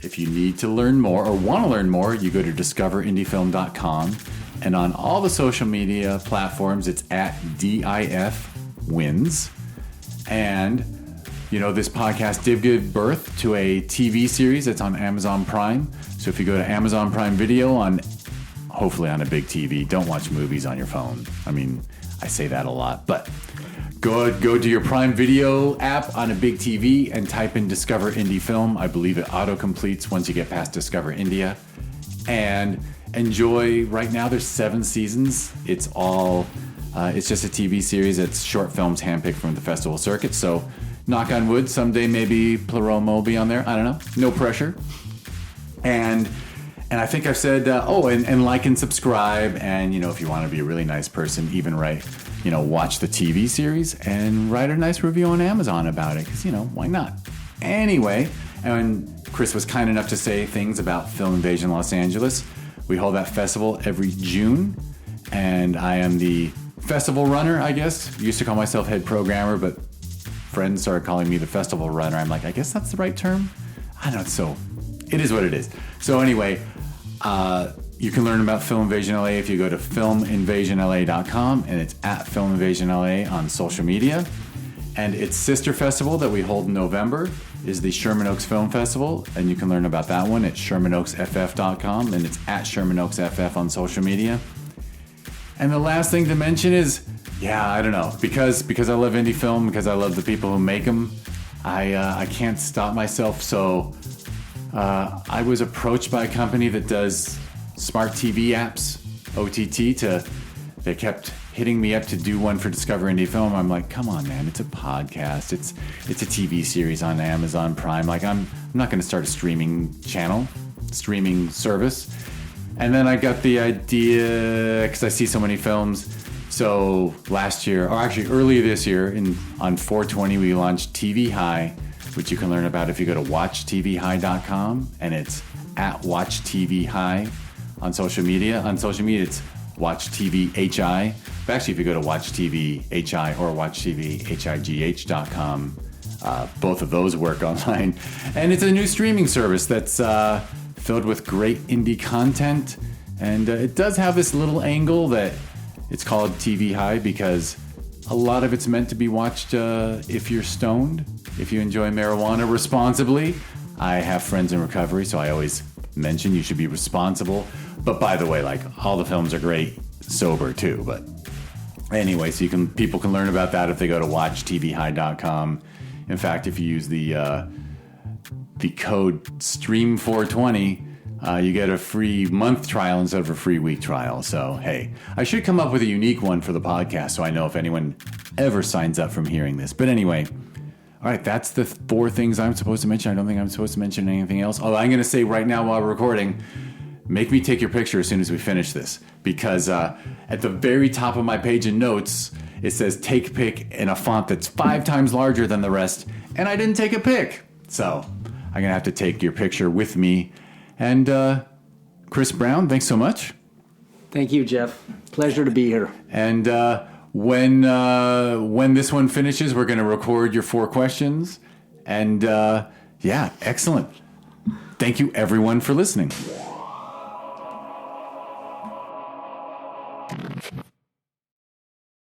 If you need to learn more or want to learn more, you go to discoverindiefilm.com. And on all the social media platforms, it's at DIFWins. And, this podcast did give birth to a TV series that's on Amazon Prime. So if you go to Amazon Prime Video hopefully on a big TV, don't watch movies on your phone. I mean, I say that a lot, but go to your Prime Video app on a big TV and type in Discover Indie Film. I believe it auto-completes once you get past Discover India. And enjoy. Right now there's 7 seasons. It's just a TV series. It's short films handpicked from the festival circuit. So knock on wood, someday maybe Pleroma will be on there. I don't know. No pressure. And I think I've said, and like and subscribe. And, if you want to be a really nice person, even watch the TV series and write a nice review on Amazon about it. Because, why not? Anyway, and Chris was kind enough to say things about Film Invasion Los Angeles. We hold that festival every June. And I am the festival runner, I guess. Used to call myself head programmer, but friends started calling me the festival runner. I'm like, I guess that's the right term. I don't know. So it is what it is. So anyway, you can learn about Film Invasion LA if you go to filminvasionla.com, and it's at Film Invasion LA on social media. And its sister festival that we hold in November is the Sherman Oaks Film Festival, and you can learn about that one at shermanoaksff.com, and it's at Sherman Oaks FF on social media. And the last thing to mention is, I don't know, because I love indie film, because I love the people who make them, I can't stop myself. So I was approached by a company that does smart TV apps, OTT. They kept hitting me up to do one for Discover Indie Film. I'm like, come on, man, it's a podcast. It's a TV series on Amazon Prime. Like, I'm not going to start a streaming service. And then I got the idea because I see so many films. So last year, or actually earlier this year, on 4/20, we launched TVHi, which you can learn about if you go to watchtvhi.com, and it's at watchtvhi on social media. On social media, it's watchtvhi. But actually, if you go to watchtvhi or watchtvhigh.com, both of those work online. And it's a new streaming service that's filled with great indie content. And it does have this little angle that it's called TVHi because a lot of it's meant to be watched if you're stoned, if you enjoy marijuana responsibly. I have friends in recovery, so I always mention you should be responsible. But by the way, like, all the films are great sober too. But anyway, so people can learn about that if they go to watchtvhi.com. In fact, if you use the code STREAM420, you get a free month trial instead of a free week trial. So, hey, I should come up with a unique one for the podcast so I know if anyone ever signs up from hearing this. But anyway, all right, that's the 4 things I'm supposed to mention. I don't think I'm supposed to mention anything else. Oh, I'm going to say right now while we're recording, make me take your picture as soon as we finish this. Because at the very top of my page in notes, it says take pic in a font that's 5 times larger than the rest. And I didn't take a pic. So I'm going to have to take your picture with me. And Chris Browne, thanks so much. Thank you, Jeff. Pleasure to be here. And when this one finishes, we're going to record your 4 questions. And yeah, excellent. Thank you, everyone, for listening.